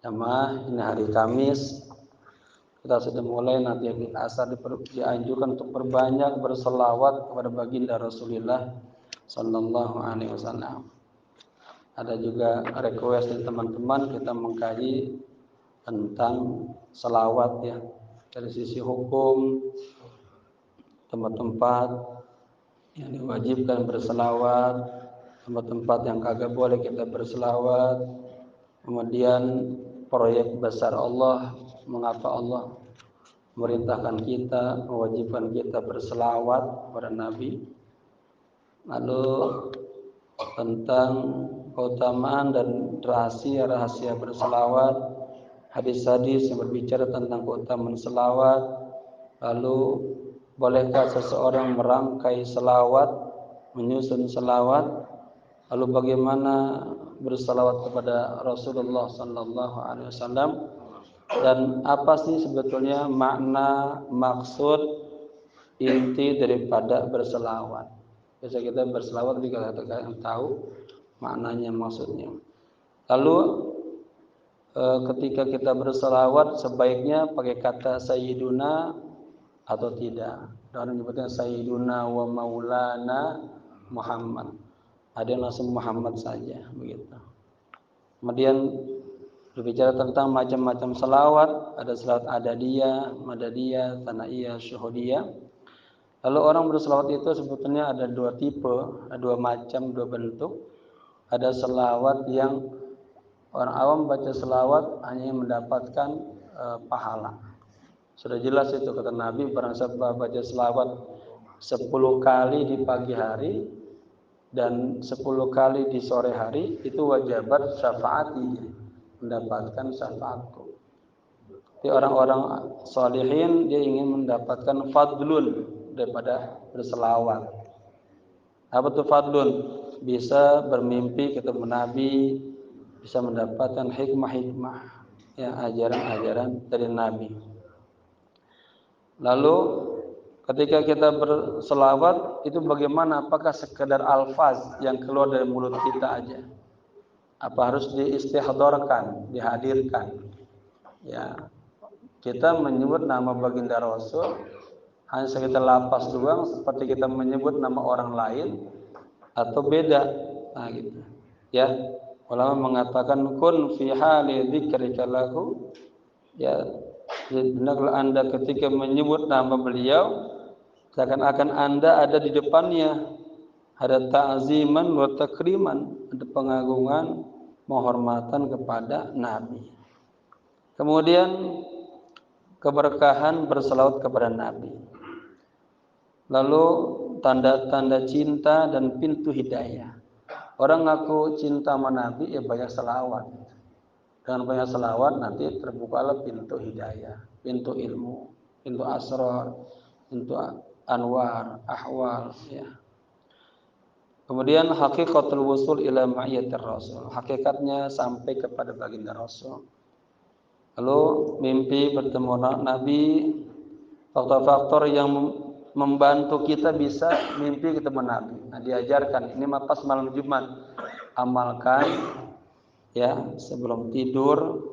Jamaah, ini hari Kamis. Kita sudah mulai, nanti di asar dianjurkan untuk berbanyak berselawat kepada baginda Rasulullah Sallallahu Alaihi Wasallam. Ada juga request dari teman-teman kita mengkaji tentang selawat ya, dari sisi hukum, tempat-tempat yang diwajibkan berselawat, tempat-tempat yang kagak boleh kita berselawat, kemudian proyek besar Allah, mengapa Allah memerintahkan kita, mewajibkan kita berselawat kepada Nabi. Lalu tentang keutamaan dan rahasia-rahasia berselawat, hadis-hadis yang berbicara tentang keutamaan selawat. Lalu bolehkah seseorang merangkai selawat, menyusun selawat? Lalu bagaimana berselawat kepada Rasulullah Sallallahu Alaihi Wasallam? Dan apa sih sebetulnya makna, maksud, inti daripada berselawat? Biasa kita berselawat jika kita tahu maknanya, maksudnya. Lalu ketika kita berselawat sebaiknya pakai kata Sayyiduna atau tidak. Orang menyebutnya Sayyiduna wa Maulana Muhammad. Ada yang langsung Muhammad saja, begitu. Kemudian berbicara tentang macam-macam selawat, ada selawat adadiyah, madadiyah, tanaiyah, syuhudiyah. Lalu orang berselawat itu sebetulnya ada dua tipe, ada dua macam, dua bentuk. Ada selawat yang orang awam baca selawat hanya mendapatkan pahala. Sudah jelas itu kata Nabi, barang siapa baca selawat 10 kali di pagi hari dan 10 kali di sore hari, itu wajibat syafaati, mendapatkan syafaatku. Jadi orang-orang salihin dia ingin mendapatkan fadlun daripada berselawat. Apa itu fadlun? Bisa bermimpi ketemu Nabi, bisa mendapatkan hikmah-hikmah, ya, ajaran-ajaran dari Nabi. Lalu ketika kita berselawat itu bagaimana? Apakah sekedar alfaz yang keluar dari mulut kita aja? Apa harus diistihdorkan, dihadirkan? Ya, kita menyebut nama baginda Rasul hanya sekitar lafaz doang, seperti kita menyebut nama orang lain atau beda. Nah, gitu. Ya, ulama mengatakan kun fi hali dzikrika lahu. Ya, hendaklah Anda ketika menyebut nama beliau seakan-akan Anda ada di depannya. Ada ta'ziman wa takriman, ada pengagungan, penghormatan kepada Nabi. Kemudian keberkahan berselawat kepada Nabi. Lalu tanda-tanda cinta dan pintu hidayah. Orang ngaku cinta sama Nabi ya banyak selawat. Dengan banyak selawat nanti terbukalah pintu hidayah, pintu ilmu, pintu asrar, pintu anwar, ahwal, ya. Kemudian hakikatul wusul ila ma'iyatir Rasul. Hakikatnya sampai kepada baginda Rasul. Lalu mimpi bertemu Nabi, faktor-faktor yang membantu kita bisa mimpi ketemu Nabi. Nah, diajarkan ini pas malam Jumat. Amalkan ya sebelum tidur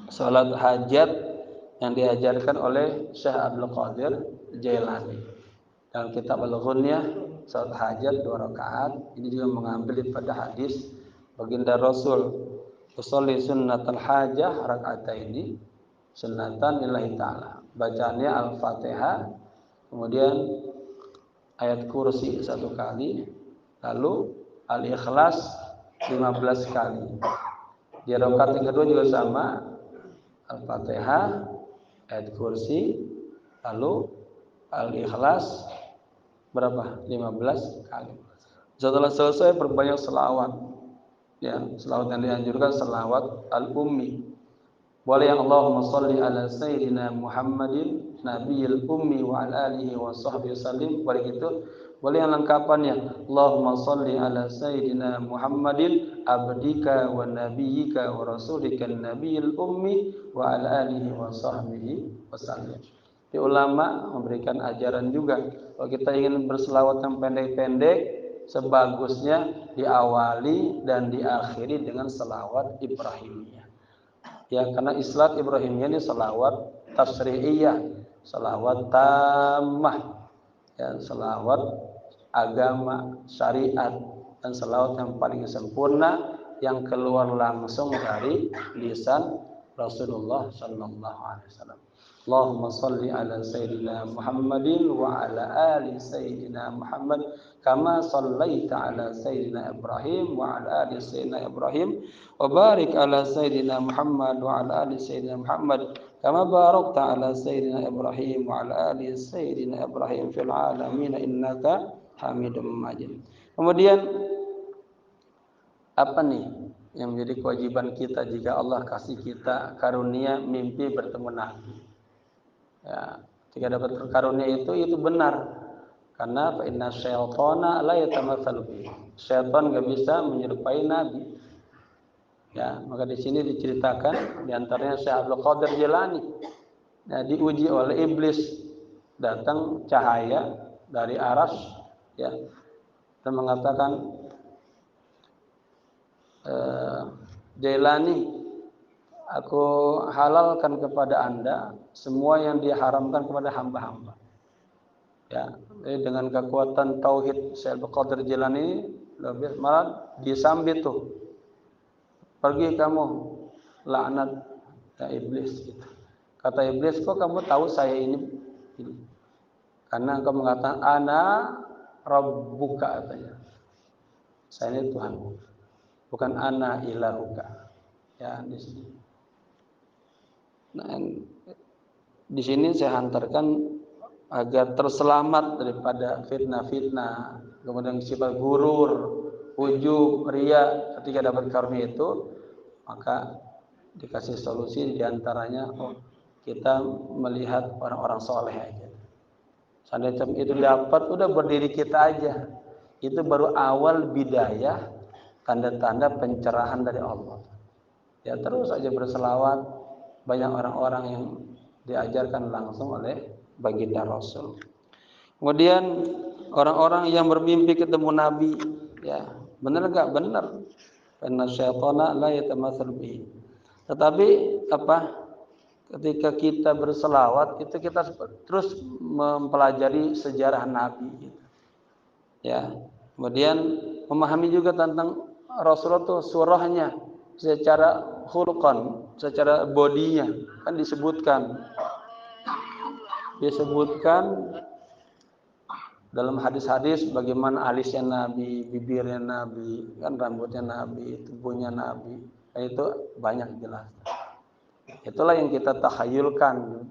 salat hajat yang diajarkan oleh Syekh Abdul Qadir Jailani. Dalam kitab Al-Ghunyah, salat hajat 2 rakaat ini juga mengambil daripada hadis baginda Rasul, usolli sunnatal hajah raka'ataini sunnatan lillahi ta'ala. Bacaannya Al-Fatihah, kemudian ayat kursi 1 kali, lalu Al-Ikhlas 15 kali. Di rakaat yang kedua juga sama, Al-Fatihah, ayat kursi, lalu Al-Ikhlas berapa? 15 kali. Setelah selesai berbanyak selawat. Ya, selawat yang dianjurkan selawat al-ummi. Boleh yang Allahumma shalli ala sayyidina Muhammadin nabiyil ummi wa ala alihi wa sahbihi wasallim. Boleh gitu. Boleh yang lengkapannya Allahumma shalli ala sayyidina Muhammadin abdika wa nabiyyika wa rasulika nabiyil ummi wa ala alihi wa sahbihi wasallim. Di ulama memberikan ajaran juga kalau kita ingin berselawat yang pendek-pendek sebagusnya diawali dan diakhiri dengan selawat Ibrahimiyah. Ya, karena Islam Ibrahimiyah ini salawat tasri'iyah, salawat tammah, ya, salawat agama, syariat, dan salawat yang paling sempurna yang keluar langsung dari lisan Rasulullah sallallahu alaihi wasallam. Allahumma salli ala sayyidina Muhammadin wa ala ali sayyidina Muhammad kama sallaita ala sayyidina Ibrahim wa ala ali sayyidina Ibrahim wa barik ala sayyidina Muhammad wa ala ali sayyidina Muhammad kama barakta ala sayyidina Ibrahim wa ala ali sayyidina Ibrahim fil alamin innaka Hamidum Majid. Kemudian apa nih yang menjadi kewajiban kita jika Allah kasih kita karunia mimpi bertemu Nabi? Ya, jika dapat karunia itu benar. Karena fa inna syaitana la yatamatsalu bihi. Syaitan enggak bisa menyerupai Nabi. Ya, maka di sini diceritakan di antaranya Syekh Abdul Qadir Jilani. Nah, diuji oleh iblis, datang cahaya dari aras, ya, dan mengatakan Jailani, aku halalkan kepada Anda semua yang diharamkan kepada hamba-hamba. Ya, jadi dengan kekuatan tauhid Syekh Abdul Qadir Jilani malah disambit tuh. Pergi kamu, laknat ya iblis gitu. Kata iblis, kok kamu tahu saya ini? Karena engkau mengatakan ana rabbuka katanya. Saya ini Tuhanmu. Bukan ana ilahuka. Ya, di sini. Nah, di sini saya hantarkan agar terselamat daripada fitnah-fitnah, kemudian sifat gurur, ujub, riya ketika dapat karunia itu, maka dikasih solusi diantaranya, kita melihat orang-orang soleh aja. Seandainya itu dapat, udah berdiri kita aja. Itu baru awal bidayah, tanda-tanda pencerahan dari Allah. Ya, terus aja berselawat. Banyak orang-orang yang diajarkan langsung oleh baginda Rasul. Kemudian orang-orang yang bermimpi ketemu Nabi, ya, benar enggak? Benar. Karena syaitana la yatamatsalu bihi. Tetapi apa? Ketika kita berselawat, itu kita terus mempelajari sejarah Nabi gitu. Ya. Kemudian memahami juga tentang Rasulullah itu surahnya secara khulqan, secara bodinya kan disebutkan dalam hadis-hadis bagaimana alisnya Nabi, bibirnya Nabi, kan rambutnya Nabi, tubuhnya Nabi. Itu banyak jelas. Itulah yang kita takhayulkan.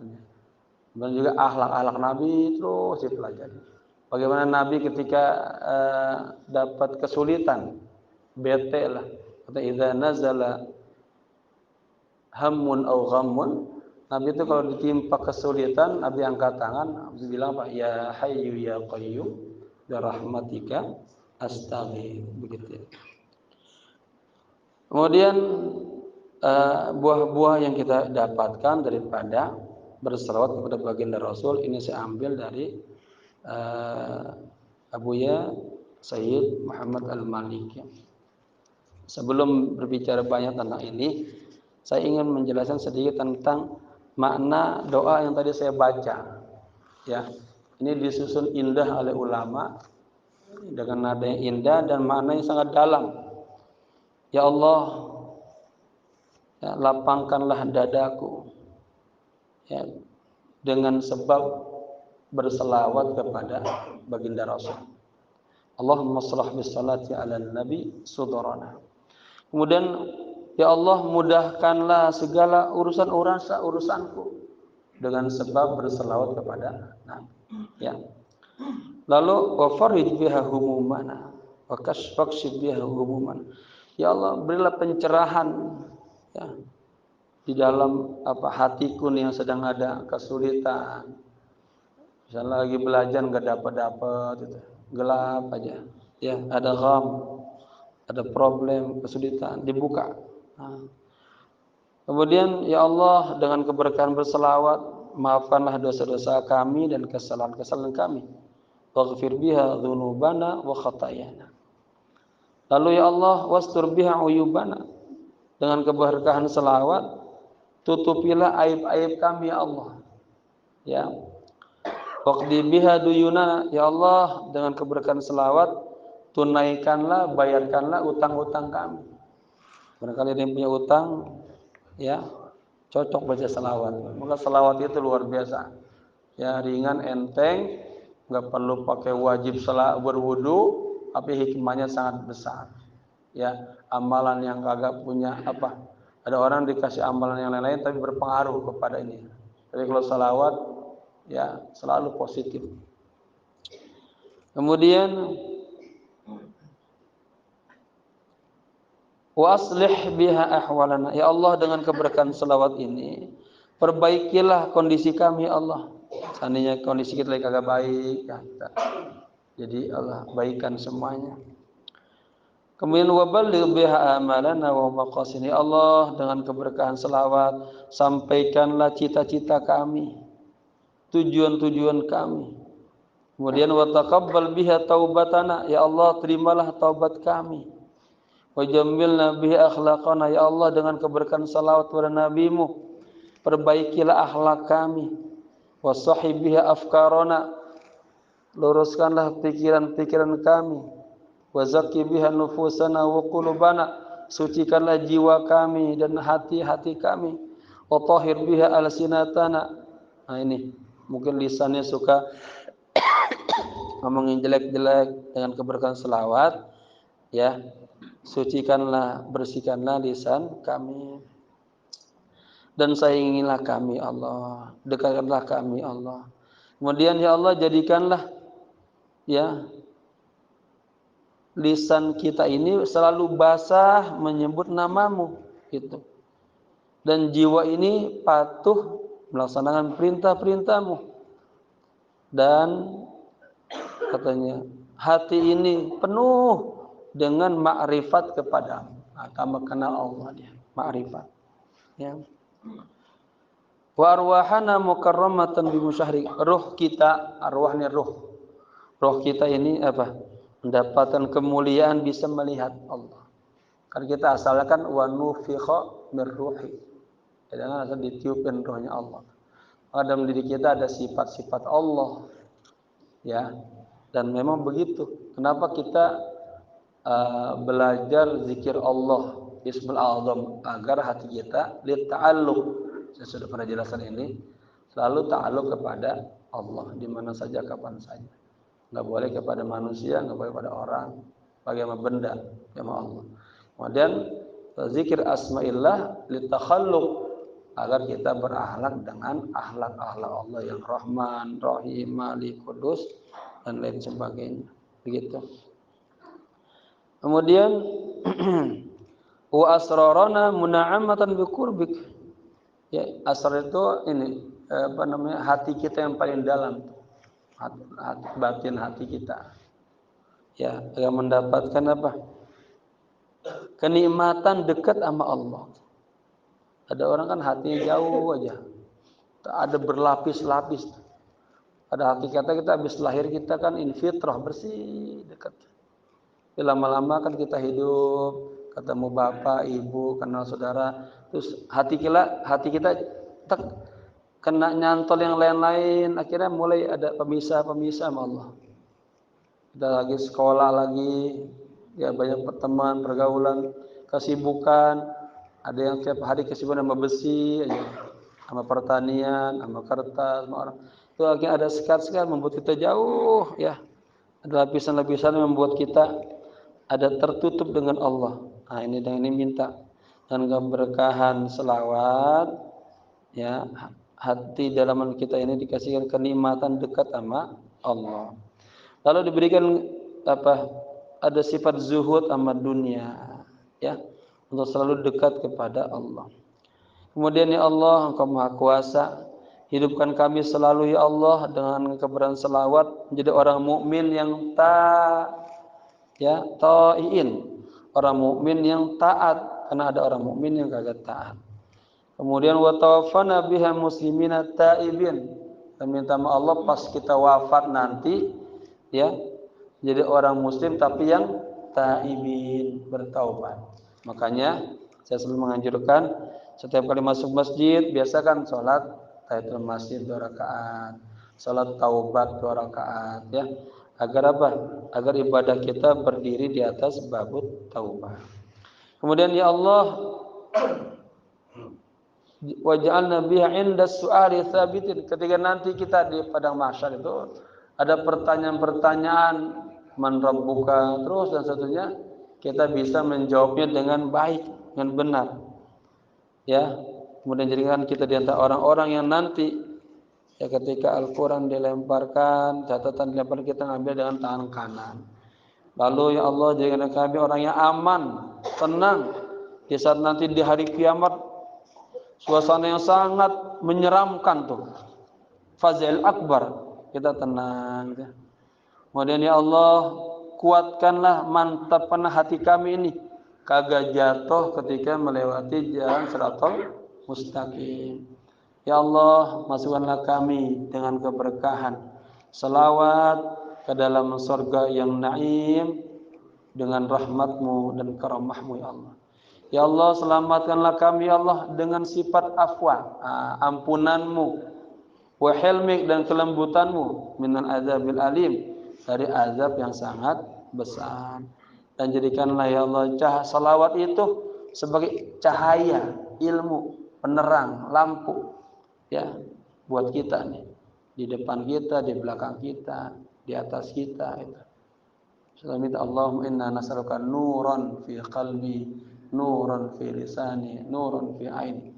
Dan juga akhlak-akhlak Nabi terus dipelajari. Bagaimana Nabi ketika dapat kesulitan, bete lah. Kata idza nazala hammun aw ghammun, Nabi itu kalau ditimpa kesulitan, Nabi angkat tangan, Nabi bilang apa? Ya Hayyu ya Qayyum bi rahmatika astaghfir, begitu. Kemudian buah-buah yang kita dapatkan daripada berselawat kepada baginda Rasul ini saya ambil dari Abuya Sayyid Muhammad Al-Maliki. Sebelum berbicara banyak tentang ini, saya ingin menjelaskan sedikit tentang makna doa yang tadi saya baca. Ya, ini disusun indah oleh ulama dengan nada yang indah dan makna yang sangat dalam. Ya Allah, ya, lapangkanlah dadaku, ya, dengan sebab berselawat kepada baginda Rasul. Allahumma shalli bissalati ala nabi sudarana. Kemudian ya Allah, mudahkanlah segala urusanku dengan sebab berselawat kepada Nabi. Ya. Lalu wa farij biha humumana wa kashfaqshib biha humumana. Ya Allah, berilah pencerahan, ya, di dalam hatiku nih yang sedang ada kesulitan. Misalnya lagi belajar enggak dapat gitu. Gelap aja. Ya, ada gham, ada problem, kesulitan, dibuka. Nah. Kemudian ya Allah, dengan keberkahan berselawat, maafkanlah dosa-dosa kami dan kesalahan-kesalahan kami. Waghfir biha dzunubana wa khatayana. Lalu ya Allah, wastur biha uyubana. Dengan keberkahan selawat, tutupilah aib-aib kami ya Allah. Ya. Waqdi biha duyuna ya Allah, dengan keberkahan selawat tunaikanlah, bayarkanlah utang-utang kami. Barangkali ada yang punya utang, ya cocok baca selawat. Maka selawat itu luar biasa. Ya ringan, enteng, nggak perlu pakai wajib berwudu, tapi hikmahnya sangat besar. Ya amalan yang kagak punya apa? Ada orang dikasih amalan yang lain-lain tapi berpengaruh kepada ini. Tapi kalau selawat, ya selalu positif. Kemudian wa aslih biha ahwalana ya Allah, dengan keberkahan selawat ini perbaikilah kondisi kami ya Allah. Seandainya kondisi kita lagi kagak baik ya kita, jadi Allah baikkan semuanya. Kemudian wa balligh biha amalana wa maqasidina ya Allah, dengan keberkahan selawat sampaikanlah cita-cita kami, tujuan-tujuan kami. Kemudian wa taqabbal biha taubatana ya Allah, terimalah taubat kami. Wa jammilna bihi akhlaqana ya Allah, dengan keberkahan salawat kepada nabimu perbaikilah akhlak kami. Wa sahih biha afkarana, luruskanlah pikiran-pikiran kami. Wa zakki biha nufusana wa qulubana, sucikanlah jiwa kami dan hati-hati kami. Wa tahhir biha alsinatana. Nah ini mungkin lisannya suka ngomongin jelek-jelek, dengan keberkahan selawat ya sucikanlah, bersihkanlah lisan kami, dan sayangilah kami Allah, dekatkanlah kami Allah. Kemudian ya Allah, jadikanlah ya lisan kita ini selalu basah menyebut namamu gitu, dan jiwa ini patuh melaksanakan perintah-perintahmu, dan katanya hati ini penuh dengan makrifat kepadamu. Nah, tambah kenal Allah dia, makrifat. Ya. Wa arwahana mukarramatan bi musyahri. Ruh kita, arwahnya ruh. Ruh kita ini apa? Mendapatkan kemuliaan bisa melihat Allah. Kan kita asalkan wa nufikha mir ruhi. Jangan asal ditiupin ruhnya Allah. Dalam diri kita ada sifat-sifat Allah. Ya. Dan memang begitu. Kenapa kita belajar zikir Allah Ismul Azam, agar hati kita ta'alluq. Saya sudah pernah jelaskan ini, selalu ta'alluq kepada Allah di mana saja, kapan saja. Enggak boleh kepada manusia, enggak boleh kepada orang, bagaimana benda, sama Allah. Kemudian zikir asma'illah litakhalluq, agar kita berakhlak dengan akhlak-akhlak Allah yang Rahman, Rahim, Malik, Qudus dan lain sebagainya. Begitu. Kemudian wa asrarana muna'amatan biqurbik. Ya, asrar itu ini apa namanya? Hati kita yang paling dalam. Hati, batin hati kita. Ya, yang mendapatkan apa? Kenikmatan dekat sama Allah. Ada orang kan hatinya jauh aja. Ada berlapis-lapis. Pada hakikatnya kita habis lahir kita kan in fitrah, bersih, dekat. Lama-lama kan kita hidup, ketemu bapak, ibu, kenal saudara, terus hati kita tak kena nyantol yang lain-lain, akhirnya mulai ada pemisah-pemisah sama Allah. Kita lagi sekolah lagi, ya banyak pertemuan, pergaulan, kesibukan, ada yang tiap hari kesibukan sama besi aja, sama pertanian, sama kertas, sama orang. Itu akhirnya ada sekat-sekat membuat kita jauh, ya. Ada lapisan-lapisan yang membuat kita ada tertutup dengan Allah. Nah, ini minta dan keberkahan selawat, ya, hati dalaman kita ini dikasihkan kenikmatan dekat sama Allah. Lalu diberikan apa? Ada sifat zuhud sama dunia, ya, untuk selalu dekat kepada Allah. Kemudian ya Allah, Engkau Maha Kuasa, hidupkan kami selalu ya Allah dengan keberkahan selawat menjadi orang mukmin yang ta'iin, orang mukmin yang taat, karena ada orang mukmin yang kagak taat. Kemudian wa tawaffana biha muslimina taibin, dan minta sama Allah pas kita wafat nanti ya jadi orang muslim tapi yang taibin, bertaubat. Makanya saya selalu menganjurkan Setiap kali masuk masjid, biasakan sholat tahiyatul masjid 2 rakaat, sholat taubat 2 rakaat, ya. Agar apa? Agar ibadah kita berdiri di atas babut taubah. Kemudian ya Allah, waj'alna biha 'inda su'ali tsabitin. Ketika nanti kita di padang mahsyar itu ada pertanyaan-pertanyaan, man rabbuka, terus dan seterusnya, kita bisa menjawabnya dengan baik, dengan benar. Ya, kemudian jadikan kita di antara orang-orang yang nanti ya ketika Al-Qur'an dilemparkan, catatan dilemparkan, kita ngambil dengan tangan kanan. Lalu ya Allah, jadikan kami orang yang aman, tenang di saat nanti di hari kiamat, suasana yang sangat menyeramkan tuh. Fazail akbar, kita tenang ya. Kemudian ya Allah, kuatkanlah, mantapkanlah hati kami ini kagak jatuh ketika melewati jalan Shiratal Mustaqim. Ya Allah, masukkanlah kami dengan keberkahan, selawat ke dalam surga yang naim dengan rahmat-Mu dan karamah-Mu ya Allah. Ya Allah, selamatkanlah kami ya Allah dengan sifat afwa, ampunan-Mu, wa hilmik dan kelembutan-Mu, minal azabil alim, dari azab yang sangat besar. Dan jadikanlah ya Allah salawat itu sebagai cahaya, ilmu, penerang, lampu ya buat kita nih, di depan kita, di belakang kita, di atas kita itu. Selanjutnya Allahumma inna nas'aluka nuran fi qalbi, nuran fi lisani, nuran fi aini.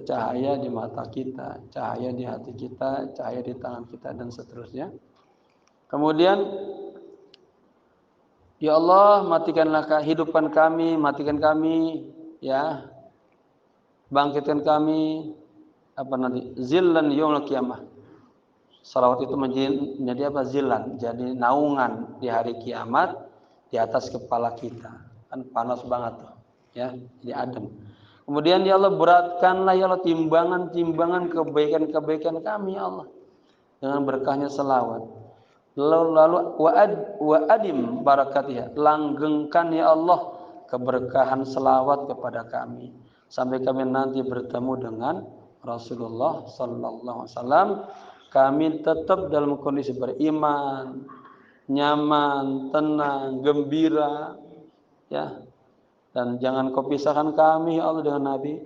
Cahaya di mata kita, cahaya di hati kita, cahaya di tangan kita, dan seterusnya. Kemudian ya Allah, matikanlah kehidupan kami, matikan kami ya, bangkitkan kami apa nanti, zillan yaumil qiyamah. Salawat itu menjadi apa? Zillan, jadi naungan di hari kiamat di atas kepala kita. Kan panas banget tuh, ya, jadi adem. Kemudian ya Allah, beratkanlah ya Allah timbangan-timbangan kebaikan-kebaikan kami ya Allah dengan berkahnya salawat. Lalu wa'adim barakatiha, langgengkan ya Allah keberkahan salawat kepada kami sampai kami nanti bertemu dengan Rasulullah sallallahu alaihi wasallam. Kami tetap dalam kondisi beriman, nyaman, tenang, gembira ya. Dan jangan kau pisahkan kami ya Allah dengan Nabi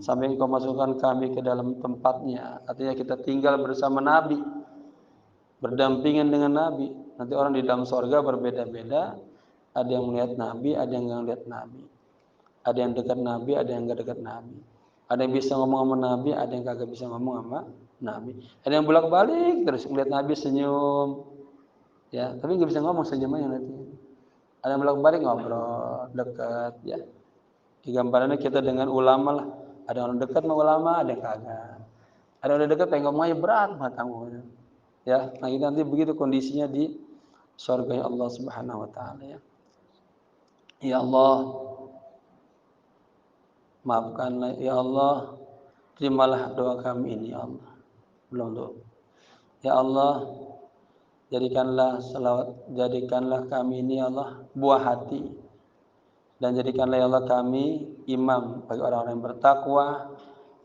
sampai kau masukkan kami ke dalam tempatnya. Artinya kita tinggal bersama Nabi, berdampingan dengan Nabi. Nanti orang di dalam surga berbeda-beda. Ada yang melihat Nabi, ada yang enggak melihat Nabi. Ada yang dekat Nabi, ada yang enggak dekat Nabi. Ada yang bisa ngomong sama Nabi, ada yang kagak bisa ngomong sama Nabi. Ada yang bolak-balik terus melihat Nabi senyum. Ya, tapi enggak bisa ngomong, senyumnya nanti. Ada yang bolak-balik ngobrol, dekat ya. Di gambarannya kita dengan ulama lah. Ada orang dekat sama ulama, ada yang kagak. Ada orang dekat pengen ngomongnya berat matamu. Ya, nah itu nanti begitu kondisinya di surga Allah Subhanahu wa taala ya. Ya Allah, maafkanlah ya Allah, terimalah doa kami ini ya Allah. Belum doa. Ya Allah, jadikanlah kami ini ya Allah buah hati, dan jadikanlah ya Allah kami imam bagi orang-orang yang bertakwa.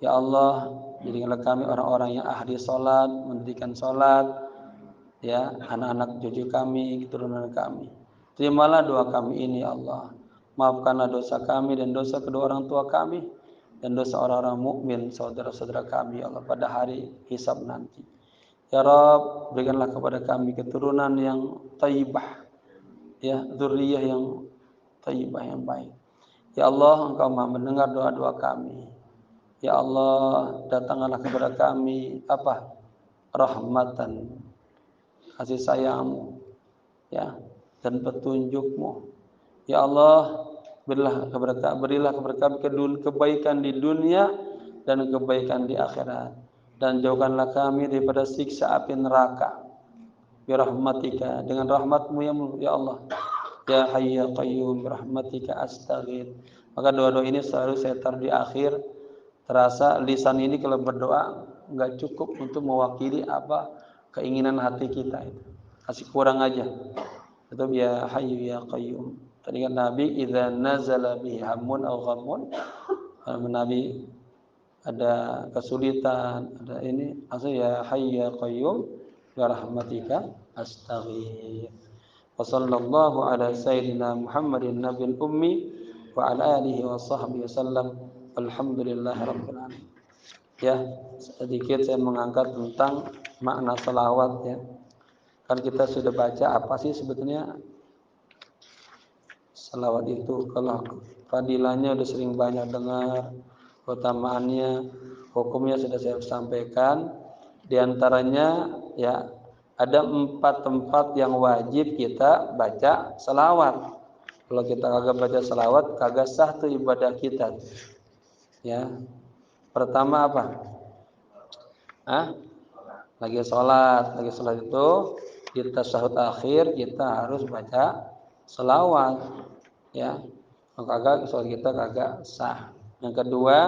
Ya Allah, jadikanlah kami orang-orang yang ahli salat, mendirikan salat ya, anak-anak cucu kami, keturunan kami. Terimalah doa kami ini ya Allah. Maafkanlah dosa kami dan dosa kedua orang tua kami dan dosa orang-orang mukmin saudara-saudara kami ya Allah pada hari hisab nanti. Ya Rabb, berikanlah kepada kami keturunan yang thayyibah ya, dzurriyyah yang thayyibah yang baik. Ya Allah, Engkau Maha mendengar doa-doa kami. Ya Allah, datanglah kepada kami apa? Rahmatan, kasih sayang-Mu ya, dan petunjuk-Mu. Ya Allah, berilah kepada kami kebaikan di dunia dan kebaikan di akhirat, dan jauhkanlah kami daripada siksa api neraka. Bi rahmatika, dengan rahmat-Mu ya Allah. Ya Hayy ya Qayyum, rahmatika astaghith. Maka doa-doa ini selalu saya taruh di akhir. Terasa lisan ini kalau berdoa enggak cukup untuk mewakili apa keinginan hati kita itu. Kasih kurang aja. Itu ya Hayy ya Qayyum. Tadi kan Nabi, idza nazala bihi hammun aw ghammun Nabi ada kesulitan, ada ini, asal ya hayy ya qayyum bi rahmatika astaghfir. Wa sallallahu ala sayyidina Muhammadin nabiyil ummi wa ala alihi wa sahbihi wasallam. Alhamdulillahirabbil alamin. Ya, sedikit saya mengangkat tentang makna salawat ya. Kan kita sudah baca apa sih sebetulnya salawat itu. Kalau fadilahnya udah sering banyak dengar, keutamaannya, hukumnya sudah saya sampaikan. Di antaranya ya ada 4 tempat yang wajib kita baca salawat. Kalau kita kagak baca salawat, kagak sah tuh ibadah kita. Ya, pertama apa? Lagi sholat itu di tasyahud akhir kita harus baca salawat. Ya, kagak sholat kita kagak sah. Yang kedua,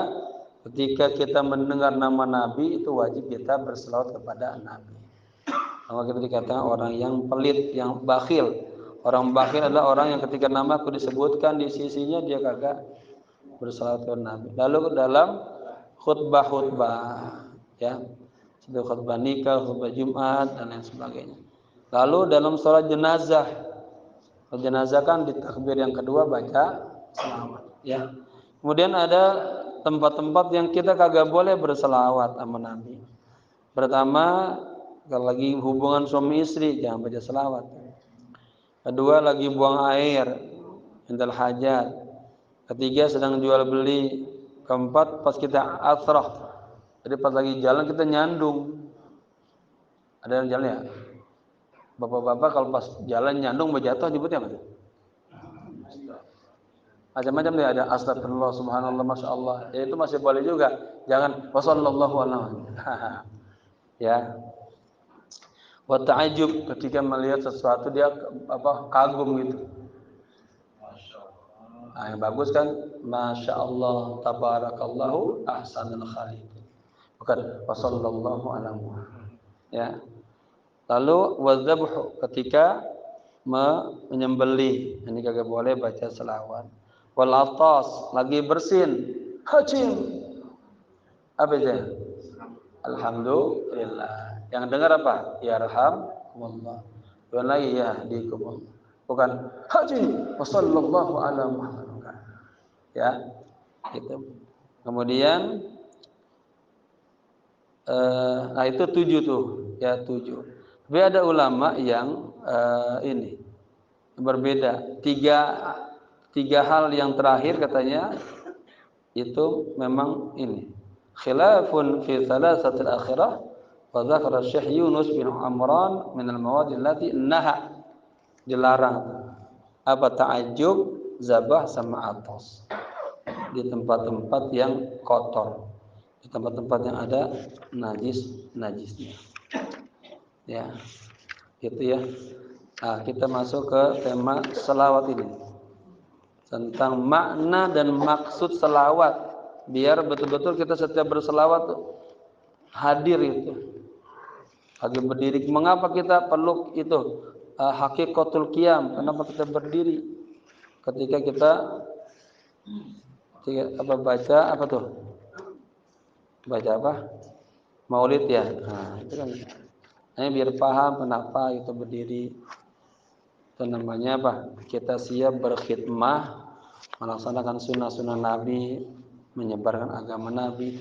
ketika kita mendengar nama Nabi itu wajib kita berselawat kepada Nabi. Kalau kita dikatakan orang yang pelit, yang bakhil. Orang bakhil adalah orang yang ketika nama aku disebutkan di sisinya dia kagak berselawat kepada Nabi. Lalu dalam khutbah ya, seperti khutbah nikah, khutbah Jumat dan lain sebagainya. Lalu dalam sholat jenazah kan di takbir yang kedua baca selawat ya. Kemudian ada tempat-tempat yang kita kagak boleh berselawat sama Nabi. Pertama, kalau lagi hubungan suami istri jangan baca selawat. Kedua, lagi buang air, indal hajat. Ketiga, sedang jual beli. Keempat, pas kita asrah. Jadi pas lagi jalan kita nyandung. Ada yang jalan ya? Bapak-bapak kalau pas jalan nyandung berjatuh nyebutnya apa? Macam-macam dia ada astagfirullah, subhanallah, masya Allah. Ya itu masih boleh juga. Jangan wasallallahu alaihi. Ya. Wa ta'ajub ketika melihat sesuatu dia kagum gitu. Yang bagus kan masya Allah tabarakallahu ahsanul khaliqin. Bukan wasallallahu alaihi. Ya. Lalu wadzabhu ketika menyembelih, ini kagak boleh baca selawat. Wal atas lagi bersin, hajim. Apa itu? Alhamdulillah. Yang dengar apa? Yarhamullah. Bukan lagi yahdikumullah. Bukan hajim. Wassallallahu ala Muhammad. Ya, itu. Kemudian itu 7 tuh, ya 7. Tapi ada ulama yang ini berbeda. Tiga hal yang terakhir katanya itu memang ini khilafun fi thalathatil akhirah wa dzakara Syekh Yunus bin Amran min al-mawad allati naha dilarang apa ta'ajjub, zabah sama atas di tempat-tempat yang kotor, di tempat-tempat yang ada najisnya. Ya. Gitu ya. Nah, kita masuk ke tema selawat ini. Tentang makna dan maksud selawat, biar betul-betul kita setiap berselawat hadir itu, lagi berdiri. Mengapa kita perlu itu hakikatul qiyam? Kenapa kita berdiri ketika kita baca apa tuh? Baca apa? Maulid ya. Nah, itu kan. Ini biar paham kenapa itu berdiri. Itu namanya apa? Kita siap berkhidmah, melaksanakan sunnah-sunnah Nabi, menyebarkan agama Nabi.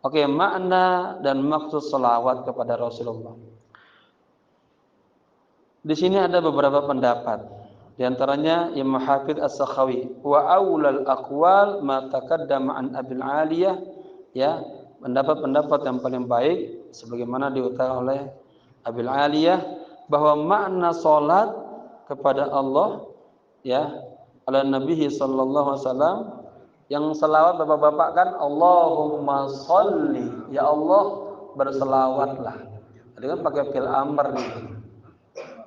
Oke, makna dan maksud salawat kepada Rasulullah. Di sini ada beberapa pendapat. Di antaranya Imam Hafidz As-Sakhawi, wa aulal aqwal ma taqaddama an Abil Aliyah, ya, pendapat-pendapat yang paling baik sebagaimana diutarakan oleh Abil Aliyah bahwa makna salat kepada Allah ya ala Nabi sallallahu alaihi wasallam, yang selawat bapak-bapak kan Allahumma sholli, ya Allah berselawatlah. Tadi kan pakai fil amr nih.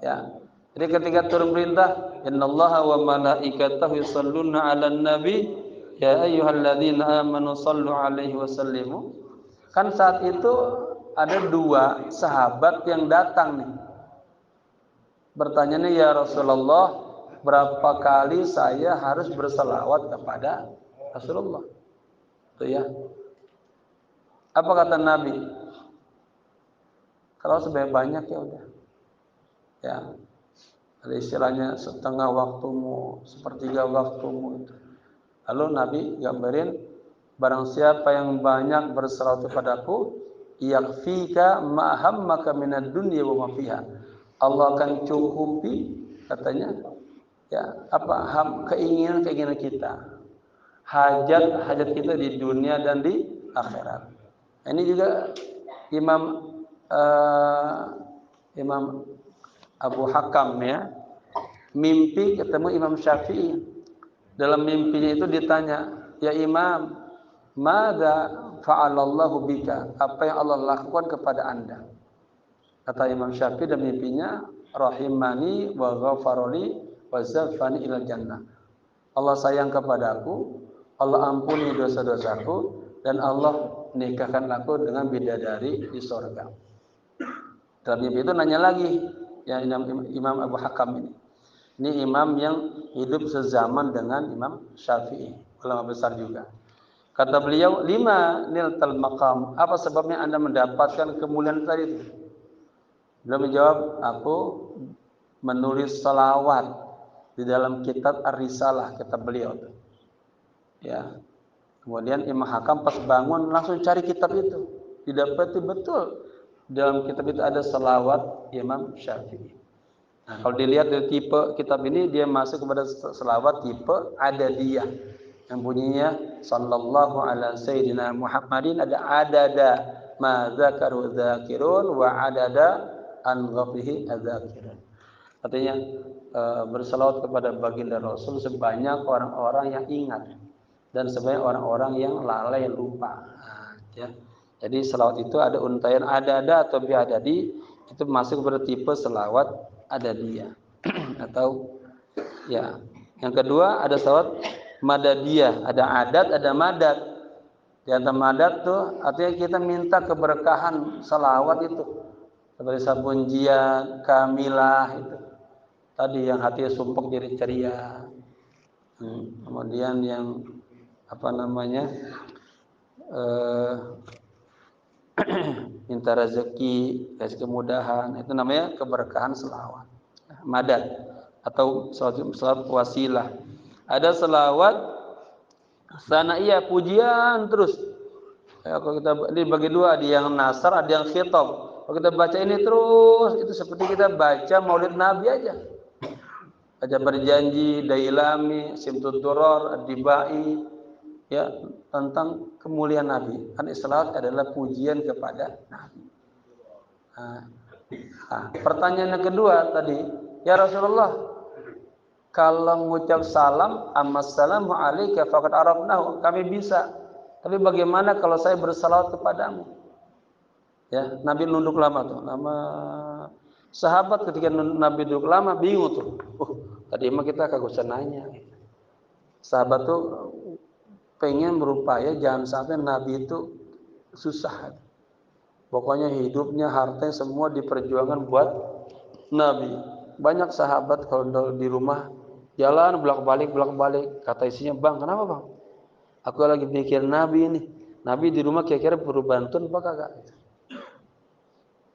Ya. Jadi ketika turun perintah innallaha wa malaikatahu yusholluna 'alan nabi ya ayyuhalladzina amanu shollu 'alaihi wa sallimu. Kan saat itu ada 2 sahabat yang datang nih. Bertanya nih, ya Rasulullah, berapa kali saya harus berselawat kepada Rasulullah? Tuh ya. Apa kata Nabi? Kalau sebanyak banyak ya udah. Ya. Ada istilahnya setengah waktumu, sepertiga waktumu itu. Lalu Nabi gambarin, barang siapa yang banyak berselawat kepadaku, yakfika ma hammaka minad dunya wa ma fiha. Allah akan cukupi katanya ya apa keinginan kita, hajat kita di dunia dan di akhirat. Ini juga Imam Imam Abu Hakam ya, mimpi ketemu Imam Syafi'i. Dalam mimpinya itu ditanya, ya Imam, madza fa'alallahu bika? Apa yang Allah lakukan kepada Anda? Kata Imam Syafi'i dalam mimpinya, rahimani wa ghafaroli wa zafani ilal jannah. Allah sayang kepadaku, Allah ampuni dosa-dosaku, dan Allah nikahkan aku dengan bidadari di surga. Dalam mimpi itu nanya lagi, ya Imam Abu Hakam ini. Ini imam yang hidup sezaman dengan Imam Syafi'i, ulama besar juga. Kata beliau, lima niltal maqam. Apa sebabnya Anda mendapatkan kemuliaan tadi itu? Beliau menjawab, aku menulis salawat di dalam kitab Ar-Risalah, kitab beliau. Ya. Kemudian Imam Hakam pas bangun langsung cari kitab itu. Didapati betul dalam kitab itu ada salawat Imam Syafi'i. Nah, kalau dilihat dari tipe kitab ini, dia masuk kepada selawat tipe adadiyah yang bunyinya sallallahu ala sayyidina Muhammadin, ada ma dzakaru dzakirun wa adada an ghafihi adzakirun. Artinya berselawat kepada baginda Rasul sebanyak orang-orang yang ingat dan sebanyak orang-orang yang lalai lupa. Nah, ya. Jadi selawat itu ada untaian adada atau biadadi, itu masuk kepada tipe selawat adadiyah atau ya. Yang kedua ada selawat madadiyah, ada adat, ada madat. Di antara madat tuh artinya kita minta keberkahan selawat itu. Seperti sabunjian, kamilah itu. Tadi yang hatinya sumpek jadi ceria. Kemudian yang apa namanya? Minta rezeki, kasih kemudahan, itu namanya keberkahan selawat. Madad atau selawat wasilah. Ada selawat sanaiyah, pujian terus. Ya, kalau kita dibagi dua, ada yang nasar, ada yang khitab. Kalau kita baca ini terus, itu seperti kita baca Maulid Nabi aja. Baca berjanji, Dailami, Simtud Duror, Ad-Dibai, ya tentang kemuliaan Nabi. Kan selawat adalah pujian kepada Nabi. Pertanyaan yang kedua tadi, ya Rasulullah, kalau mengucap salam, assalamu alayka faqad arafnahu, kami bisa. Tapi bagaimana kalau saya bersalawat kepadamu? Ya, Nabi nunduk lama tuh. Lama sahabat ketika Nabi duduk lama bingung tuh. Tadi mah kita kagak usah nanya. Sahabat tuh pengen berupaya jangan sampai Nabi itu susah. Pokoknya hidupnya, hartanya semua diperjuangkan buat Nabi. Banyak sahabat kalau di rumah jalan bolak-balik. Kata isinya, bang, kenapa bang? Aku lagi mikir Nabi ini. Nabi di rumah kira-kira perlu bantuan apa kagak?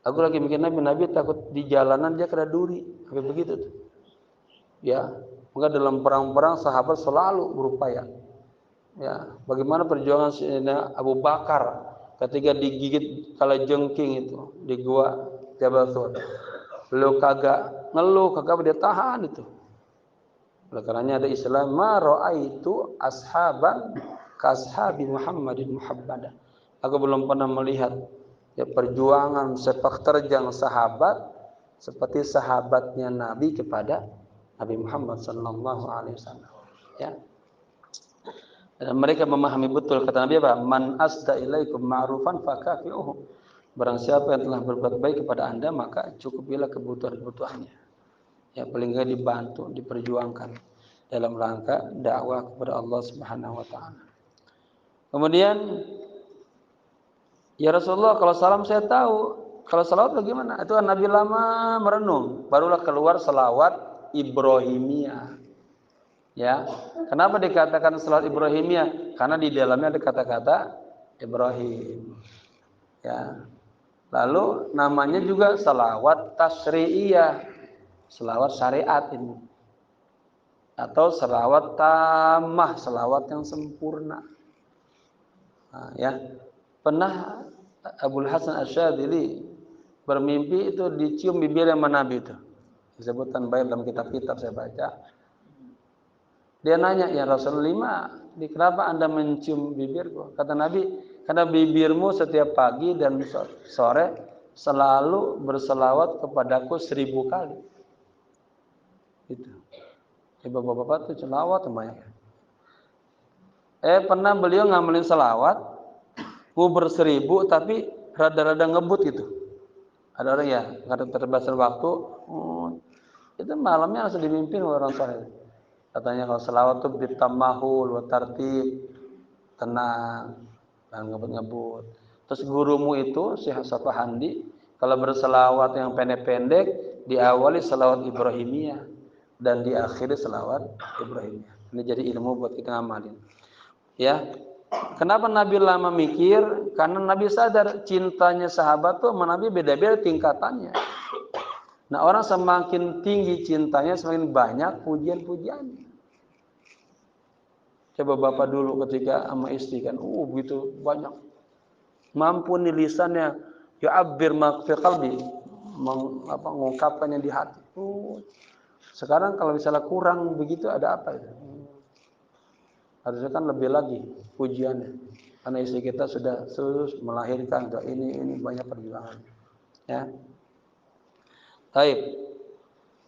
Aku lagi mikir Nabi takut di jalanan dia kena duri. Sampai begitu tuh. Ya, maka dalam perang-perang sahabat selalu berupaya. Ya, bagaimana perjuangan Sayyidina Abu Bakar ketika digigit kalajengking itu di gua Jabal Thur. Beliau kagak ngeluh, kagak dia tahan itu. Oleh karenanya ada istilah ma ra'aitu ashaban ka ashabi Muhammadin muhabbadah. Aku belum pernah melihat ya perjuangan sepak terjang sahabat seperti sahabatnya Nabi kepada Nabi Muhammad sallallahu alaihi wasallam. Ya. Dan mereka memahami betul kata Nabi apa? Man asda ilaikum ma'rufan fakafi'uhu. Barang siapa yang telah berbuat baik kepada Anda, maka cukupilah kebutuhan-kebutuhannya. Ya, paling enggak dibantu, diperjuangkan dalam rangka dakwah kepada Allah Subhanahu wa taala. Kemudian ya Rasulullah, kalau salam saya tahu, kalau salawat bagaimana? Itu kan Nabi lama merenung, barulah keluar salawat Ibrahimiyah. Ya, kenapa dikatakan salat Ibrahimiyah? Karena di dalamnya ada kata-kata Ibrahim. Ya. Lalu namanya juga salawat tasri'iyah, salawat syariat ini. Atau salawat tamah, salawat yang sempurna. Nah, ya. Pernah Abul Hasan Asyadzili bermimpi itu dicium bibir yang Nabi itu. Disebutkan baik dalam kitab-kitab saya baca. Dia nanya, ya Rasulullah, kenapa Anda mencium bibirku? Kata Nabi, karena bibirmu setiap pagi dan sore selalu berselawat kepadaku 1000 kali. Itu. Bapak-bapak itu selawat banyak. Pernah beliau ngamelin selawat, nguber 1000 tapi rada-rada ngebut gitu. Ada orang ya, karena terbatasan waktu, itu malamnya langsung dimimpin oleh orang soleh. Katanya kalau selawat itu bitamahul wa tartib, tenang, jangan ngebut-ngebut. Terus gurumu itu Syekh Safahandi kalau berselawat yang pendek-pendek diawali selawat Ibrahimiyah dan diakhiri selawat Ibrahimiyah. Ini jadi ilmu buat kita ngamalin. Ya. Kenapa Nabi lama mikir? Karena Nabi sadar cintanya sahabat tuh sama Nabi beda-beda tingkatannya. Nah, orang semakin tinggi cintanya semakin banyak pujian-pujiannya. Coba Bapak dulu ketika sama istri kan, begitu banyak. Mampu nih lisannya ya'abbir ma fi qalbi, mengungkapkannya di hati. Sekarang kalau misalnya kurang begitu ada apa itu? Harusnya kan lebih lagi pujiannya. Karena istri kita sudah terus melahirkan ini banyak perjuangan. Ya. Baik.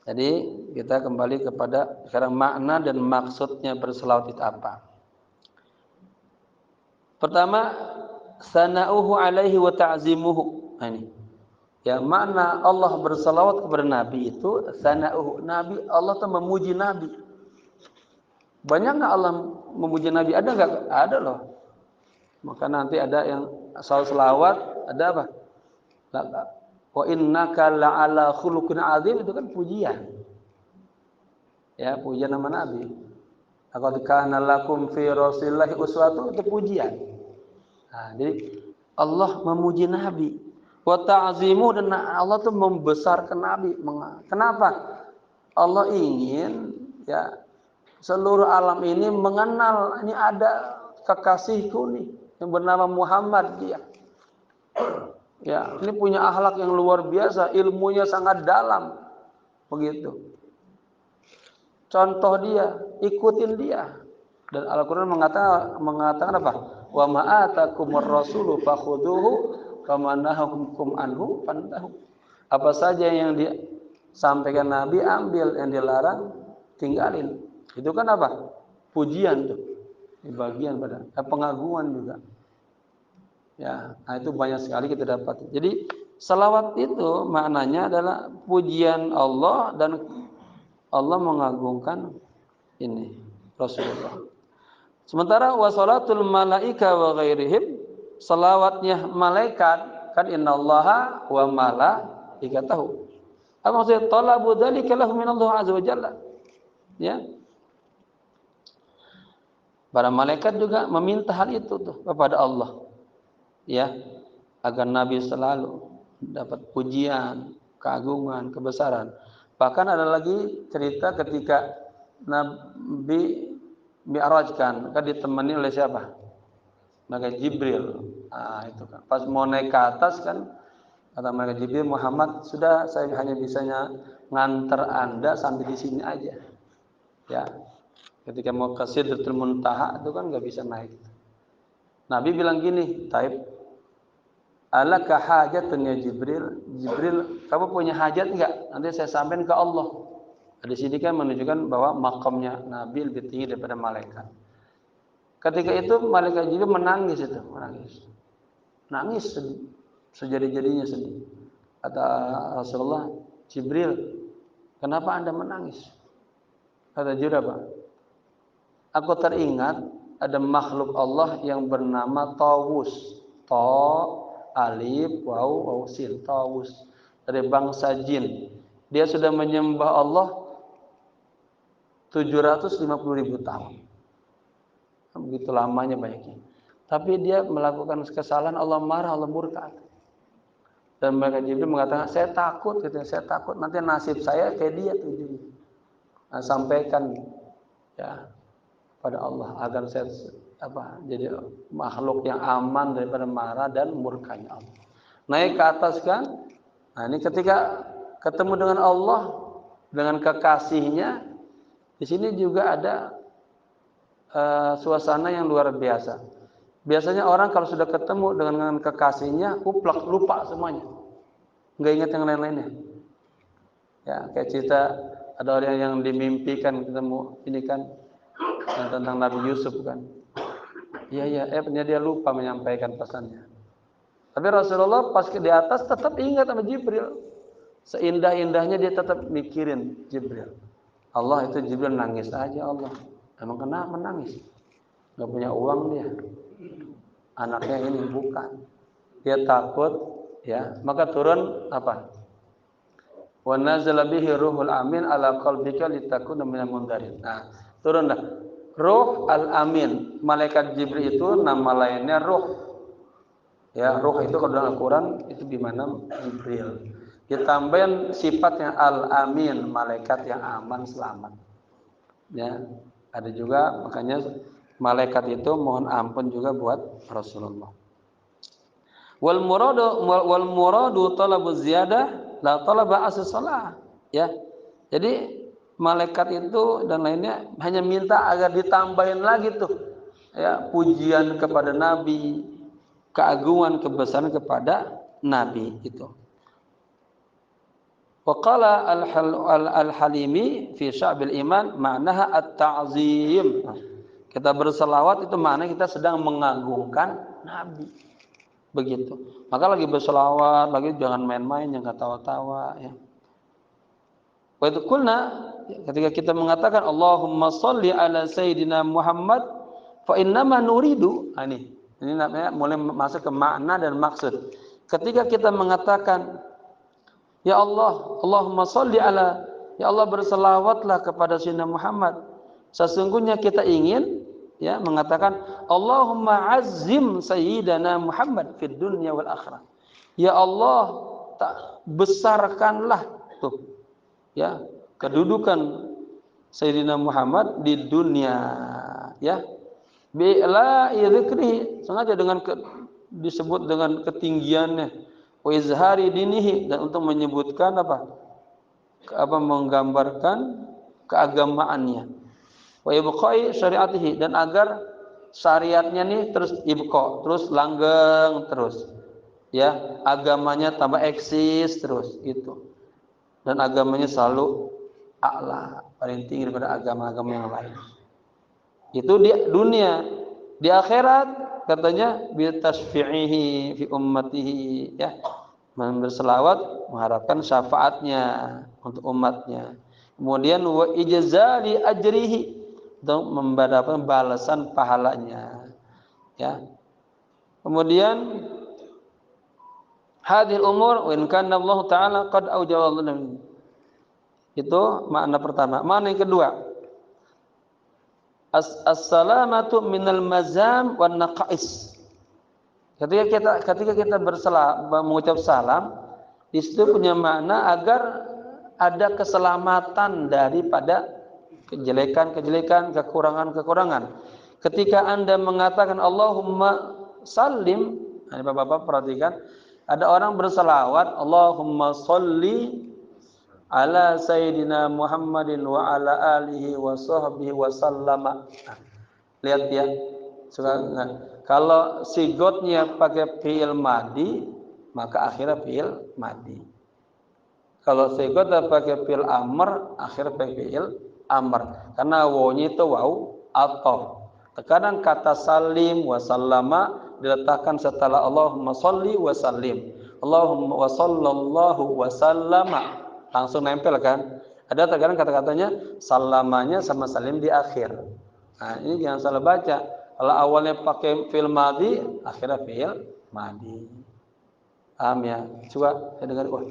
Jadi kita kembali kepada sekarang makna dan maksudnya berselawat itu apa? Pertama, sana'uhu alaihi wa ta'zimuhu. Nah, ini. Ya, makna Allah berselawat kepada Nabi itu sana'uhu. Nabi, Allah tuh memuji Nabi. Banyak nggak Allah memuji Nabi? Ada nggak? Ada loh. Maka nanti ada yang selawat, ada apa? Wa innaka la'ala khuluqin azim, itu kan pujian. Ya, pujian nama Nabi. Laqad kana lakum fi rasulillahi uswatun, itu pujian. Nah, jadi Allah memuji Nabi. Wa ta'zimu, dan Allah tuh membesarkan Nabi. Kenapa? Allah ingin ya seluruh alam ini mengenal ini ada kekasihku nih yang bernama Muhammad dia. Ya, ini punya akhlak yang luar biasa, ilmunya sangat dalam. Begitu. Contoh dia, ikutin dia. Dan Al-Qur'an mengatakan apa? Wa ma atakumur rasulu fakhuduhu wa ma nahakum anhu fantahu. Apa saja yang disampaikan Nabi ambil, yang dilarang tinggalin. Itu kan apa? Pujian tuh. Di bagian pada pengagungan juga. Ya, nah itu banyak sekali kita dapat. Jadi salawat itu maknanya adalah pujian Allah dan Allah mengagungkan ini Rasulullah. Sementara wasalatul malaika wa ghairihim, salawatnya malaikat kan innallaha wa malaikatahu. Apa maksudnya? Talabu dzalika lahum minallah azza wa jalla. Ya. Para malaikat juga meminta hal itu tuh kepada Allah. Ya, agar Nabi selalu dapat pujian, keagungan, kebesaran. Bahkan ada lagi cerita ketika Nabi Mi'rajkan, kan ditemani oleh siapa? Malaikat Jibril. Nah, itu kan. Pas mau naik ke atas kan, kata malaikat Jibril, Muhammad, sudah saya hanya bisanya nganter Anda sampai di sini aja. Ya. Ketika mau ke Sidratul Muntaha itu kan nggak bisa naik. Nabi bilang gini, Taib, alaka hajatun ya Jibril. Jibril, kamu punya hajat enggak? Nanti saya sampaikan ke Allah. Di sini kan menunjukkan bahwa makamnya Nabi lebih tinggi daripada malaikat. Ketika itu malaikat Jibril menangis itu, nangis sedih, sejadi-jadinya sedih. Kata Rasulullah, Jibril, kenapa Anda menangis? Kata Jibril apa? Aku teringat ada makhluk Allah yang bernama Tawus. Alif, waw, sin, Tawus, dari bangsa jin. Dia sudah menyembah Allah 750.000 tahun. Begitu lamanya baiknya. Tapi dia melakukan kesalahan, Allah marah, Allah murka. Dan malaikat Jibril mengatakan, saya takut, gitu, saya takut nanti nasib saya kayak dia tuh. Nah, sampaikan ya pada Allah agar saya jadi makhluk yang aman daripada marah dan murkanya Allah. Naik ke atas kan? Nah, ini ketika ketemu dengan Allah, dengan kekasihnya, di sini juga ada suasana yang luar biasa. Biasanya orang kalau sudah ketemu dengan kekasihnya, kuplak, lupa semuanya, nggak ingat yang lain-lainnya. Ya, kayak cerita ada orang yang dimimpikan ketemu ini kan tentang Nabi Yusuf kan. Iya, ternyata dia lupa menyampaikan pesannya. Tapi Rasulullah pas di atas tetap ingat sama Jibril. Seindah-indahnya dia tetap mikirin Jibril. Allah itu Jibril nangis aja Allah. Emang kenapa menangis? Gak punya uang dia. Anaknya ini bukan. Dia takut ya, maka turun apa? Wa nazala bihi ruhul amin ala qalbika litakuna minal mundarin. Nah, turunlah Ruh al-Amin. Malaikat Jibril itu nama lainnya Ruh. Ya, Ruh itu kalau dalam Al-Qur'an itu di mana Jibril. Ditambahin sifatnya al-Amin, malaikat yang aman selamat. Ya, ada juga makanya malaikat itu mohon ampun juga buat Rasulullah. Wal muradu talabu ziyadah la talaba as-salah. Ya. Jadi malaikat itu dan lainnya hanya minta agar ditambahin lagi tuh ya pujian kepada Nabi, keagungan kebesaran kepada Nabi itu. Waqala al-Halimi fi Sya'bil Iman ma'naha at-ta'zim. Kita berselawat itu maknanya kita sedang mengagungkan Nabi. Begitu. Maka lagi berselawat, lagi jangan main-main, jangan ketawa-tawa ya. Wa itu kulna ketika kita mengatakan Allahumma shalli ala sayyidina Muhammad fa innama nuridu. Ini namanya mulai masuk ke makna dan maksud. Ketika kita mengatakan ya Allah, Allahumma shalli ala, ya Allah berselawatlah kepada sayyidina Muhammad. Sesungguhnya kita ingin ya mengatakan Allahumma azzim sayyidina Muhammad fid dunya wal akhirah. Ya Allah, besarkanlah tuh ya kedudukan Sayyidina Muhammad di dunia ya bila dzikrihi sengaja dengan disebut dengan ketinggiannya wa izhari dinihi dan untuk menyebutkan menggambarkan keagamaannya wa ibqai syariatihi dan agar syariatnya nih terus ibqa terus langgeng terus ya agamanya tambah eksis terus itu. Dan agamanya selalu a'la, paling tinggi daripada agama-agama yang lain. Itu di dunia. Di akhirat katanya bi tasfi'ihi fi ummatihi ya. Berselawat mengharapkan syafaatnya untuk umatnya. Kemudian wa ijzali ajrihi untuk mendapatkan balasan pahalanya. Ya. Kemudian hadhil umur wa in kana Allah taala qad awjaba lana. Itu makna pertama. Makna yang kedua, as-salamatu minal mazam wan naqais. Ketika kita mengucap salam, itu punya makna agar ada keselamatan daripada kejelekan-kejelekan, kekurangan-kekurangan. Ketika Anda mengatakan Allahumma sallim, ini Bapak-bapak perhatikan, ada orang berselawat Allahumma sholli ala sayyidina Muhammadin wa ala alihi wa sahbihi wa sallama. Lihat ya. Kalau sigotnya pakai fi'il madi, maka akhirnya fi'il madi. Kalau sigotnya pakai fi'il amr, akhirnya pakai fi'il amr. Karena wawunya itu waw ataf. Terkadang kata salim wa sallama diletakkan setelah Allahumma sholli wa sallim. Allahumma wa sallallahu wa sallama. Langsung nempel kan? Ada terkadang kata-katanya salamanya sama salim di akhir. Nah, ini jangan salah baca. Kalau awalnya pakai fi'il madhi, akhirnya fi'il madhi. Paham ya? Coba saya dengar, wah,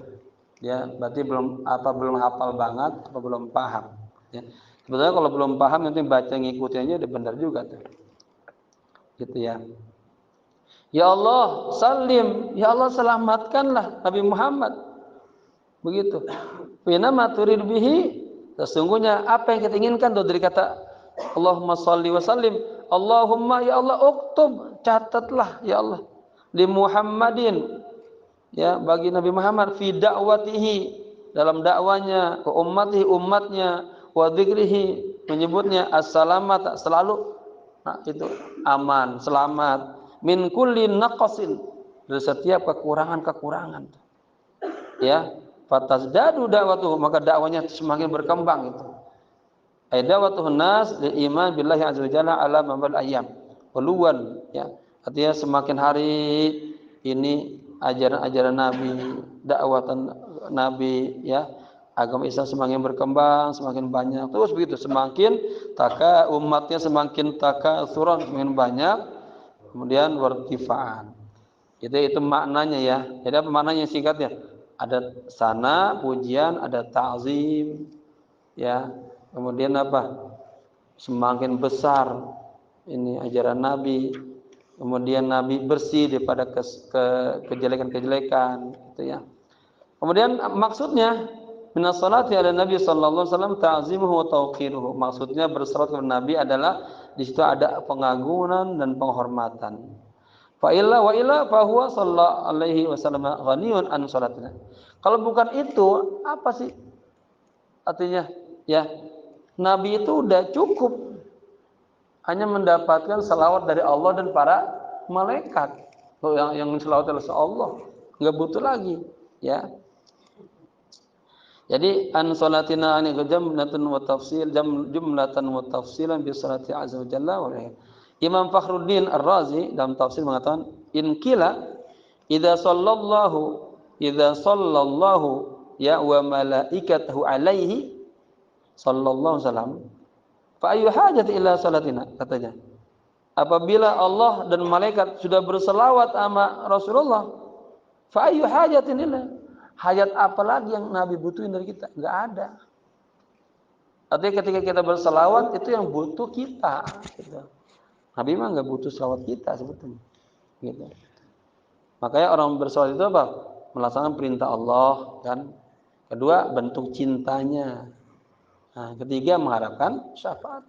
dia berarti belum hafal banget, apa belum paham. Ya. Sebenarnya kalau belum paham nanti baca ngikutin aja udah benar juga tuh. Gitu ya. Ya Allah, salim, ya Allah selamatkanlah Nabi Muhammad. Begitu. Fina ma turid bihi, sesungguhnya apa yang kita inginkan tuh dari kata Allahumma shalli wa sallim. Allahumma ya Allah uktub, catatlah ya Allah di Muhammadin, ya bagi Nabi Muhammad fi da'watihi, dalam dakwanya ke umatnya, wa dzikrihi, menyebutnya as-salamat, selalu itu aman, selamat min kulli naqasin, dari setiap kekurangan-kekurangan, ya fatazdadu da'watuhu, maka dakwanya semakin berkembang itu. Da'watuhun nas lil iman billahi azza wajalla ala mabal ayyam waluwan, ya artinya semakin hari ini ajaran-ajaran Nabi, dakwatan Nabi, ya agama Islam semakin berkembang, semakin banyak, terus begitu, semakin umatnya semakin takatsuran, semakin banyak, kemudian wartifaan. Itu maknanya ya. Jadi apa maknanya singkatnya? Ada sana pujian, ada ta'zim, ya. Kemudian apa? Semakin besar ini ajaran Nabi. Kemudian Nabi bersih daripada kejelekan-kejelekan, gitu ya. Kemudian maksudnya minas salati ala Nabi sallallahu alaihi wasallam ta'zimuhu wa tauqiruhu. Maksudnya bersalat kepada Nabi adalah di situ ada pengagungan dan penghormatan. Fa illa wa illa fa huwa sallallahu alaihi wasallam ghaniyun an salatina. Kalau bukan itu, apa sih artinya? Ya, Nabi itu udah cukup hanya mendapatkan salawat dari Allah dan para malaikat. Yang salawat adalah Allah, enggak butuh lagi, ya. Jadi an salatina ani jumlatan wa tafsil jumlatan wa tafsilan bi salati azza wa jalla wa Imam Fakhruddin Ar-Razi dalam tafsir mengatakan in kila idza sallallahu ya wa malaikatahu alaihi sallallahu wasallam fa ayu hajat ila salatina, katanya apabila Allah dan malaikat sudah berselawat sama Rasulullah, fa ayu hajatin ila, hajat apa lagi yang Nabi butuhin dari kita? Enggak ada. Artinya ketika kita berselawat itu yang butuh kita, gitu. Nabi mah nggak butuh selawat kita sebetulnya, gitu. Makanya orang berselawat itu apa? Melaksanakan perintah Allah, kan. Kedua, bentuk cintanya. Nah, ketiga, mengharapkan syafaat.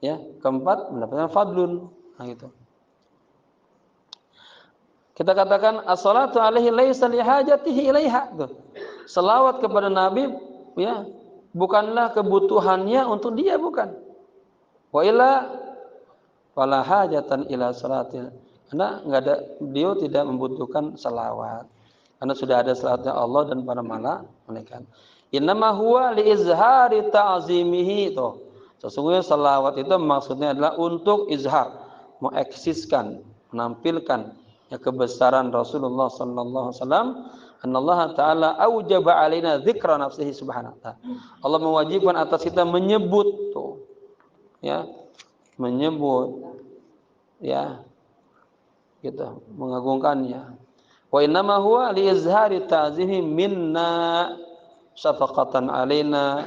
Ya, keempat, mendapatkan fadlun. Nah, gitu. Kita katakan as-salatu alaihi laisa li hajatihi ilaiha. Selawat kepada Nabi, ya, bukanlah kebutuhannya untuk dia, bukan. Wa illa wala hajatan ila salatin, karena enggak ada, beliau tidak membutuhkan salawat karena sudah ada salawatnya Allah dan para malaikat. Innama huwa li izhari ta'zimihi, itu sesungguhnya salawat itu maksudnya adalah untuk izhar, mengeksiskan, menampilkan ya kebesaran Rasulullah sallallahu alaihi wasallam. Anallahu taala aujaba alaina dzikra nafsihi subhanahu wa ta'ala, Allah mewajibkan atas kita menyebut tuh, ya, menyebut, ya, gitu, mengagungkannya. Wa innama huwa li izhari ta'zihi minna syafaqatan alaina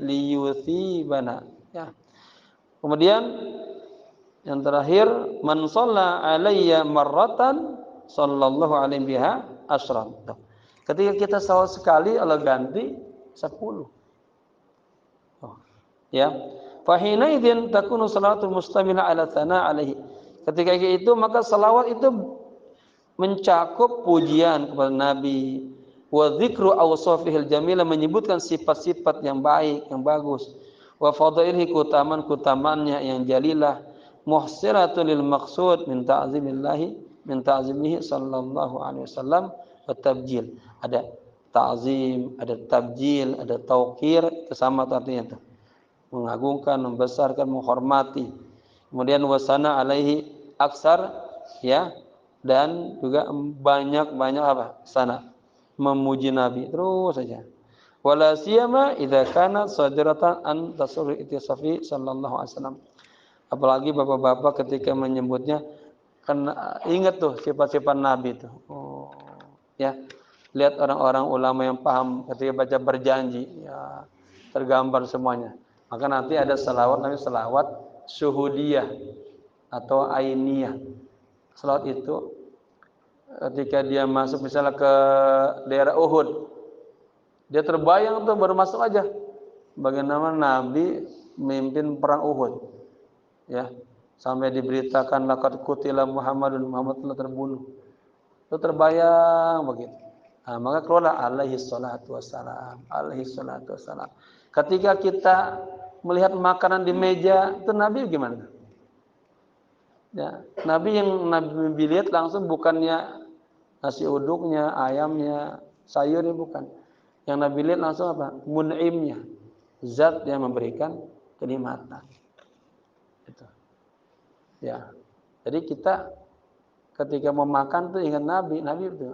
liyuthibana, ya. Kemudian yang terakhir, man shalla alayya marratan sallallahu alaihi biha asyran. Ketika kita salawat sekali, Allah ganti 10. Ya. Fahina idzin takunu salatul mustamila ala thana alaihi. Ketika itu maka salawat itu mencakup pujian kepada Nabi, wa dzikru awsafihil jamilah, menyebutkan sifat-sifat yang baik, yang bagus, wa fadailihi, keutamaan-keutamaannya yang jalilah, muhsiratul lil maqsud min ta'zimihi sallallahu alaihi wasallam wa tabjil. Ada ta'zim, ada tabjil, ada tauqir, itu sama artinya itu. Mengagungkan, membesarkan, menghormati. Kemudian wasana alaihi aksar, ya, dan juga banyak apa? Sana memuji Nabi terus saja. Wala siyama idza kana sadiratan an tasawwur ittisafi sallallahu alaihi wasallam. Apalagi bapak-bapak ketika menyebutnya, kan ingat tuh sifat-sifat Nabi itu. Oh, ya. Lihat orang-orang ulama yang paham ketika baca berjanji, ya, tergambar semuanya. Maka nanti ada salawat, namanya salawat syuhudiyah atau ainiyah. Salawat itu ketika dia masuk misalnya ke daerah Uhud, dia terbayang tuh baru masuk aja bagaimana Nabi memimpin perang Uhud, ya, sampai diberitakan laqad qutila Muhammadun, Muhammad telah terbunuh. Itu terbayang begitu. Nah, maka keluarlah alaihi salatu wassalam, alaihi salatu wassalam. Ketika kita melihat makanan di meja, itu Nabi gimana? Ya, Nabi yang Nabi lihat langsung bukannya nasi uduknya, ayamnya, sayurnya, bukan. Yang Nabi lihat langsung apa? Mun'imnya, zat yang memberikan kenikmatan. Itu. Ya. Jadi kita ketika mau makan tuh ingat Nabi itu.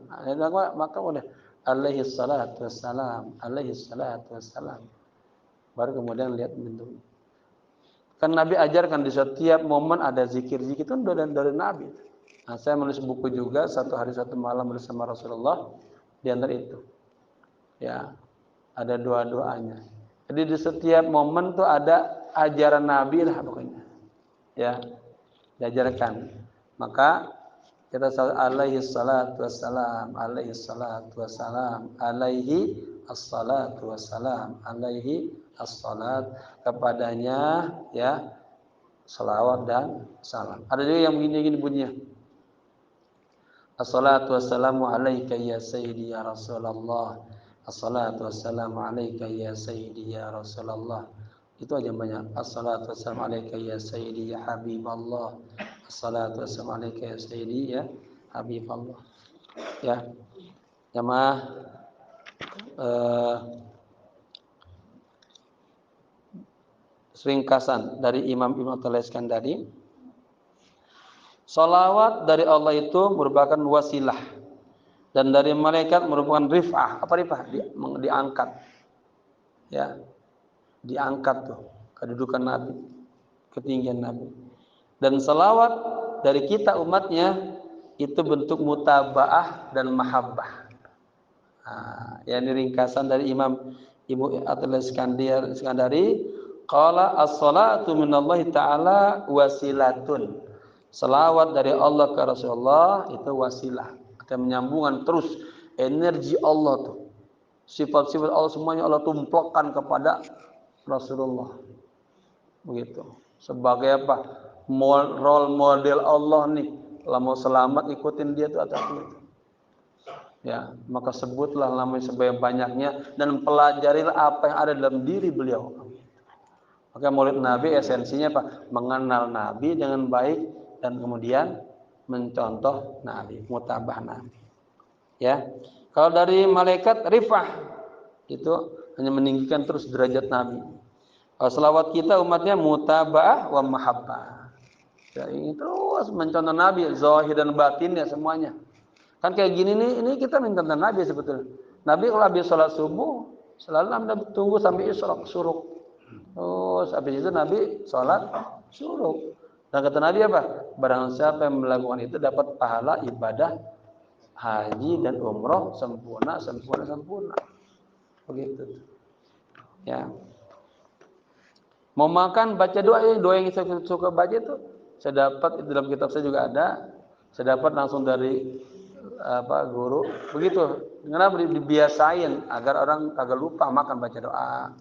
Maka udah alaihi salatu wassalam, alaihi salatu wassalam. Baru kemudian lihat bentuknya. Kan Nabi ajarkan di setiap momen ada zikir-zikir, itu dari Nabi. Nah, saya menulis buku juga, Satu Hari Satu Malam bersama Rasulullah, di antara itu. Ya, ada doa-doanya. Jadi di setiap momen tuh ada ajaran Nabi lah pokoknya. Ya, diajarkan. Maka kita alaihi salatu wassalam, alaihi salatu wassalam, alaihi assalatu wassalam, alaihi as-salat, kepadanya ya salawat dan salam. Ada juga yang begini bunyinya. Assalatu wassalamu alaika ya sayyidi ya Rasulullah. Assalatu wassalamu alaika ya sayyidi ya Rasulullah. Itu aja banyak. Assalatu wassalamu alaika ya sayyidi ya Habiballah. Assalatu wassalamu alaika ya sayyidi ya Habiballah. Ya. Jamaah ringkasan dari Imam Ibnu Athaillah Iskandari, salawat dari Allah itu merupakan wasilah dan dari malaikat merupakan rif'ah. Apa rif'ah? Diangkat. Ya. Diangkat tuh kedudukan Nabi, ketinggian Nabi. Dan salawat dari kita umatnya itu bentuk mutabaah dan mahabbah. Nah, yang ringkasan dari Imam Ibnu Athaillah Iskandari, qala as-salatu minallahi ta'ala wasilatun. Salawat dari Allah ke Rasulullah itu wasilah. Ada menyambungkan terus energi Allah tuh. Sifat-sifat Allah semuanya Allah tumplokkan kepada Rasulullah. Begitu. Sebagai apa? Role model Allah nih. Kalau mau selamat ikutin dia tuh atas itu. Ya, maka sebutlah namanya sebanyak-banyaknya dan pelajarilah apa yang ada dalam diri beliau. Maka maulid Nabi esensinya apa? Mengenal Nabi dengan baik dan kemudian mencontoh Nabi, mutabah Nabi. Ya. Kalau dari malaikat rifah itu hanya meninggikan terus derajat Nabi. Kalau selawat kita umatnya mutabah wa mahabbah. Ya, ini terus mencontoh Nabi zahir dan batinnya semuanya. Kan kayak gini nih, ini kita mencontoh Nabi sebetulnya. Nabi kalau habis sholat subuh selalu Nabi tunggu sampai isyraq syuruk. Terus habis itu Nabi sholat syuruk. Dan kata Nabi apa? Barang siapa yang melakukan itu dapat pahala ibadah haji dan umroh sempurna. Begitu. Ya. Mau makan baca doa yang saya suka baca itu. Saya dapat itu dalam kitab saya juga ada. Saya dapat langsung dari guru. Begitu. Kenapa dibiasain agar orang kagak lupa makan baca doa.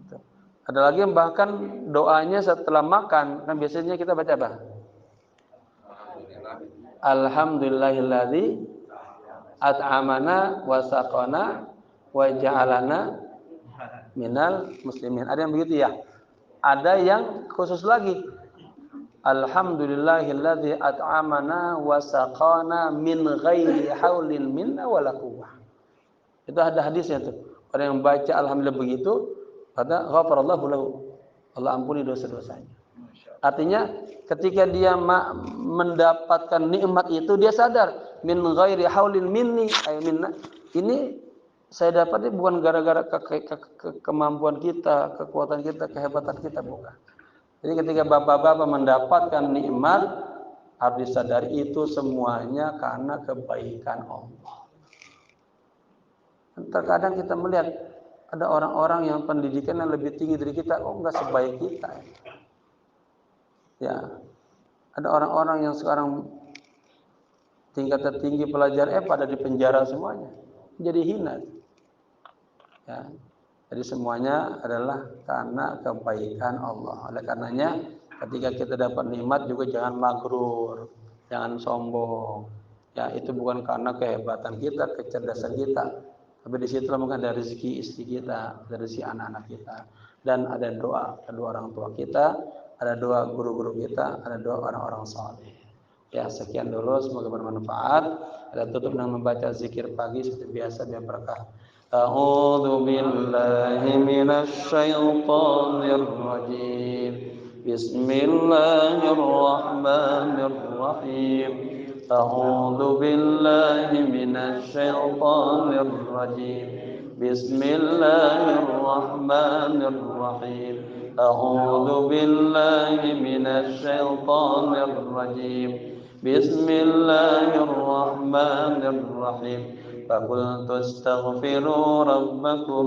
Gitu. Ada lagi yang bahkan doanya setelah makan, kan biasanya kita baca apa? Alhamdulillahilladzi at'amana wa saqana wa ja'alana minal muslimin. Ada yang begitu ya? Ada yang khusus lagi. Alhamdulillahilladzi at'amana wa saqana min ghairi haulin minna wala quwwah. Itu ada hadisnya tuh. Orang yang baca alhamdulillah begitu, kata ghafarallahu lahu. Allah ampuni dosa-dosanya. Artinya ketika dia mendapatkan nikmat itu dia sadar min ghairi haulin minni ay minna. Ini saya dapat bukan gara-gara kemampuan kita, kekuatan kita, kehebatan kita, bukan. Jadi ketika bapak-bapak mendapatkan nikmat harus disadari itu semuanya karena kebaikan Allah. Terkadang kita melihat Ada orang-orang yang pendidikannya lebih tinggi dari kita, kok nggak sebaik kita. Ya, ada orang-orang yang sekarang tingkat tertinggi pelajar pada di penjara semuanya, jadi hina. Ya, jadi semuanya adalah karena kebaikan Allah. Oleh karenanya, ketika kita dapat nikmat juga jangan magrur, jangan sombong. Ya, itu bukan karena kehebatan kita, kecerdasan kita. Tapi di situ mungkin ada rezeki istri kita, ada rezeki anak-anak kita, dan ada doa kedua orang tua kita, ada doa guru-guru kita, ada doa orang-orang saleh. Ya, sekian dulu, semoga bermanfaat. Ada tutup dengan membaca zikir pagi seperti biasa biar berkah. A'udzu billahi minasy syaithanir rajim. Bismillahirrahmanirrahim. أعوذ بالله من الشيطان الرجيم بسم الله الرحمن الرحيم أعوذ بالله من الشيطان الرجيم بسم الله الرحمن الرحيم فقلت استغفروا ربكم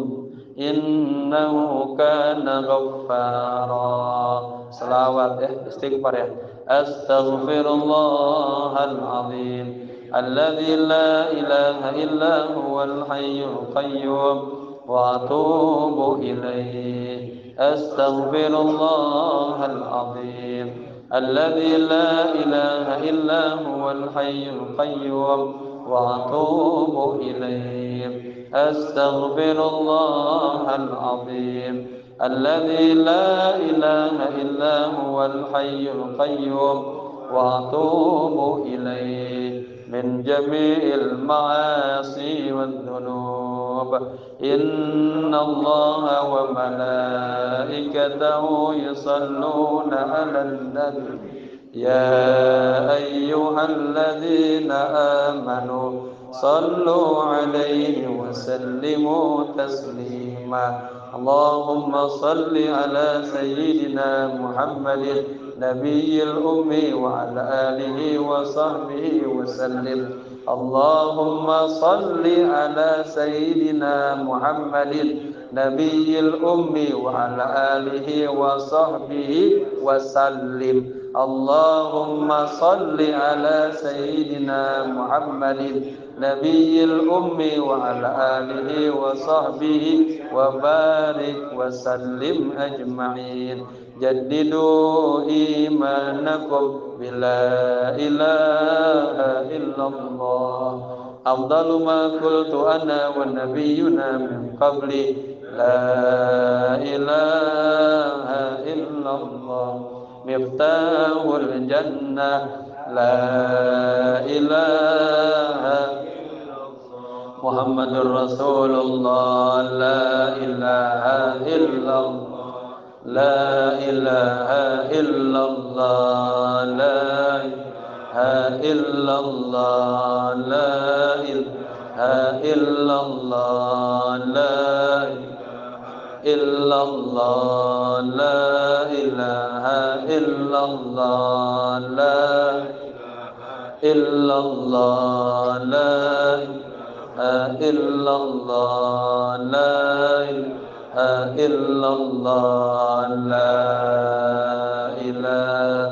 إنه كان غفارا. Salawat istighfar ya. Astaghfirullahal azim alladzi la ilaha illa huwal hayyul qayyum wa atubu ilaihi. Astaghfirullahal azim alladzi la ilaha illa huwal hayyul qayyum wa atubu ilaihi. Astaghfirullahal azim الذي لا إله إلا هو الحي القيوم وأتوب إليه من جميع المعاصي والذنوب إن الله وملائكته يصلون على النبي يا أيها الذين آمنوا صلوا عليه وسلموا تسليما. اللهم صل على سيدنا محمد نبي الأمي وعلى آله وصحبه وسلم. اللهم صل على سيدنا محمد نبي الأمي وعلى آله وصحبه وسلم. اللهم صل على سيدنا محمد نبي الأمي وعلى آله وصحبه وبارك وسلم أجمعين. جددوا إيمانكم بلا إله إلا الله. أفضل ما قلت أنا والنبينا من قبلي لا إله إلا الله مفتاح الجنة لا إله محمد رسول الله لا إله إلا الله لا إله إلا الله لا إله إلا الله لا إله إلا الله لا إلا الله لا إله إلا الله لا إلا الله لا إلا الله لا إله إلا الله لا إله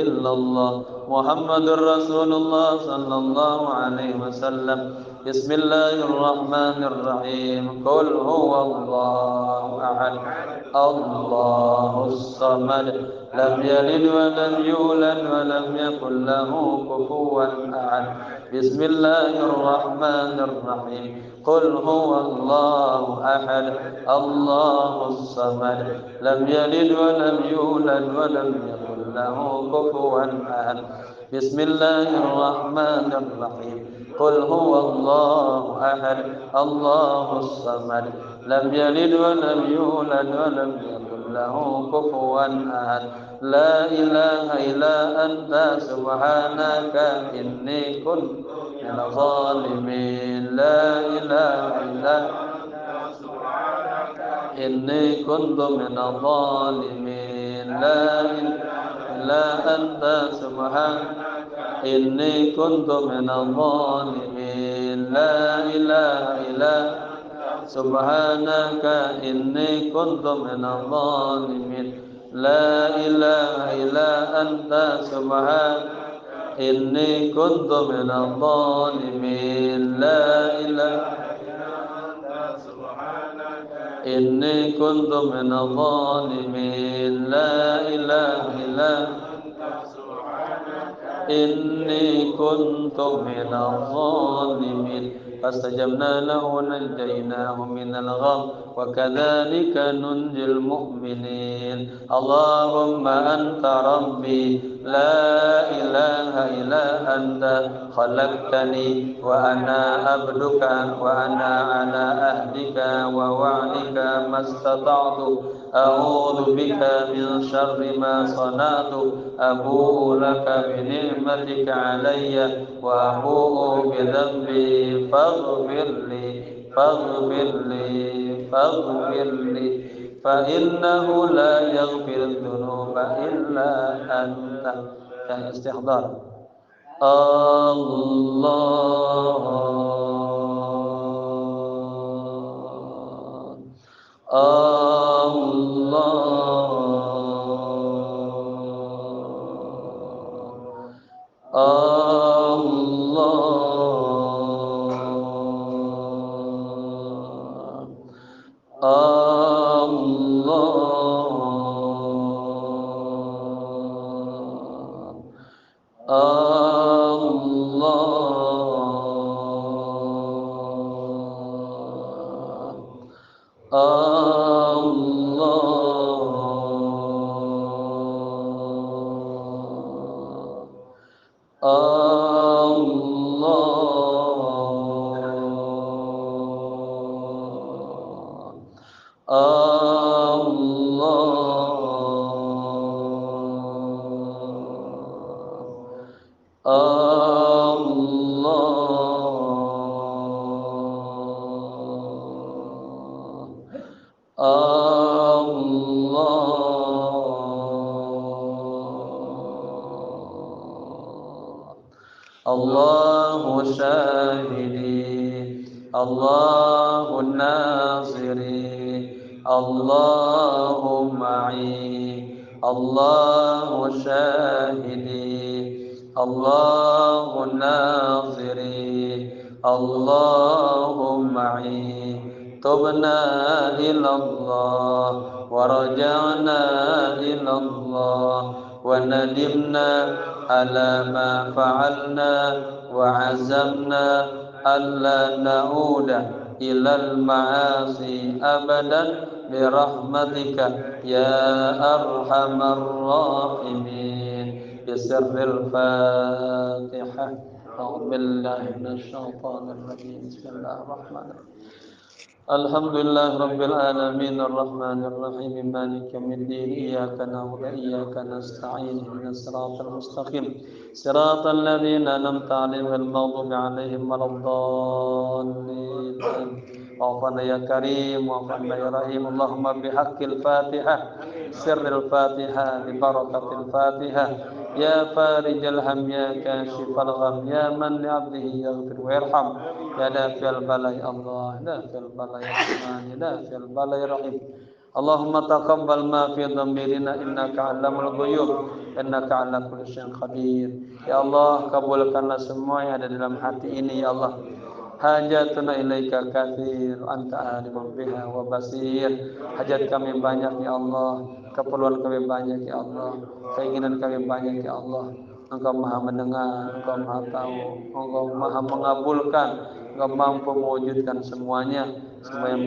إلا الله محمد رسول الله صلى الله عليه وسلم. بسم الله الرحمن الرحيم قل هو الله أحد الله الصمد لم يلد ولم يولد ولم يكن له كفوا أحد. بسم الله الرحمن الرحيم قل هو الله أحد الله الصمد لم يلد ولم يولد ولم يكن له كفوا أحد. بسم الله الرحمن الرحيم قل هو الله أحد الله الصمد لم يلد ولم يولد ولم يكن له كفوا أحد. لا إله إلا أنت سبحانك إني كنت من الظالمين. لا إله إلا إني كنت من الظالمين. لا إله إلا أنت سبحانك إني كنت من الظالمين. لا إله إلا subhanaka inni kuntu minadh dhalimin. La ilaha illa anta subhanaka inni kuntu minadh dhalimin. La ilaha inni kuntu minadh dhalimin. La ilaha illa inni kuntu minadh dhalimin. Fastajabna lahu najjaynahu minal gham wa kadzalika nunjil mu'minin. Allahumma anta rabbi la ilaha illa anta khalaqtani wa ana abduka wa ana ala ahdika wa wa'dika mastata'tu a'udzu bika min syarri ma sana'tu abu'u laka bi ni'matika 'alayya wa abu'u bi dhanbi faghfirli fa innahu la yaghfiru dzunuba illa anta. Yang istihdar Allahu syahidi, Allahu nasiri, Allahu ma'i, Allahu syahidi, Allahu nasiri, Allahu ma'i. Tubna ilallah wa raja'na ilallah wa nadimna ala ma fa'alna wa azamna alla na'uda ilal ma'asi abadan bi rahmatika ya arhamar rahimin. Bisirril Fatihah. A'udzu billahi minasy syaithanir rajim. Bismillahirrahmanirrahim. Alhamdulillah Rabbil Alamin Ar-Rahmanir Rahim Maliki Yawmiddin Iyyaka na'budu wa iyyaka nasta'in Ihdinas siratal mustaqim Siratal ladzina an'amta 'alaihim ghairil maghdubi 'alaihim waladdallin. Wa'afana ya Karim wa'afana ya Rahim. Allahumma bihaqqil Fatihah sirril Fatihah bi barakatil Fatihah ya farijal ham ya kashifal gham ya man li 'abdihi yaghfir wa yarham ya dafi'al balai Allah dafi'al balai Rahman ya dafi'al balai Rahim. Allahumma taqabbal ma fi dhamirina innaka 'allamul ghuyub innaka 'ala kulli syai'in qadir. Ya Allah, kabulkanlah semua yang ada dalam hati ini ya Allah. Hajatuna ilaika katsir anta alimun biha wa basir. Hajat kami banyak ya Allah, keperluan kami banyak ya Allah, keinginan kami banyak ya Allah. Engkau Maha mendengar, Engkau Maha tahu, Engkau Maha mengabulkan, Engkau mampu mewujudkan semuanya. Semua yang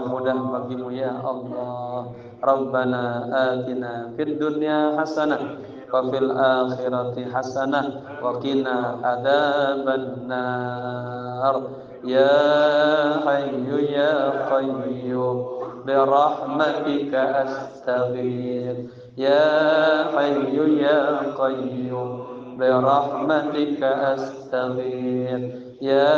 mudah bagimu ya Allah. Rabbana atina fid dunya hasanah wa fil akhirati hasanah wa qina adzabannar. Ya hayyu ya qayyum bi rahmatika astaghfir. Ya hayyu ya qayyum bi rahmatika astaghfir. Ya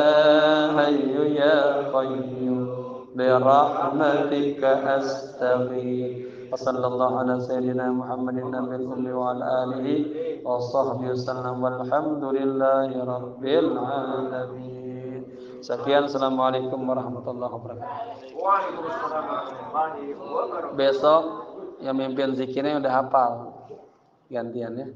hayyu ya qayyum bi rahmatika astaghfir. Wa sallallahu ala sayyidina Muhammadin nabiyil ummi wa ala alihi wa sahbihi wasallam walhamdulillahi rabbil alamin. Sekian, assalamualaikum warahmatullahi wabarakatuh. Waalaikumsalam warahmatullahi wabarakatuh. Besok yang mimpin zikirnya udah hafal gantian ya.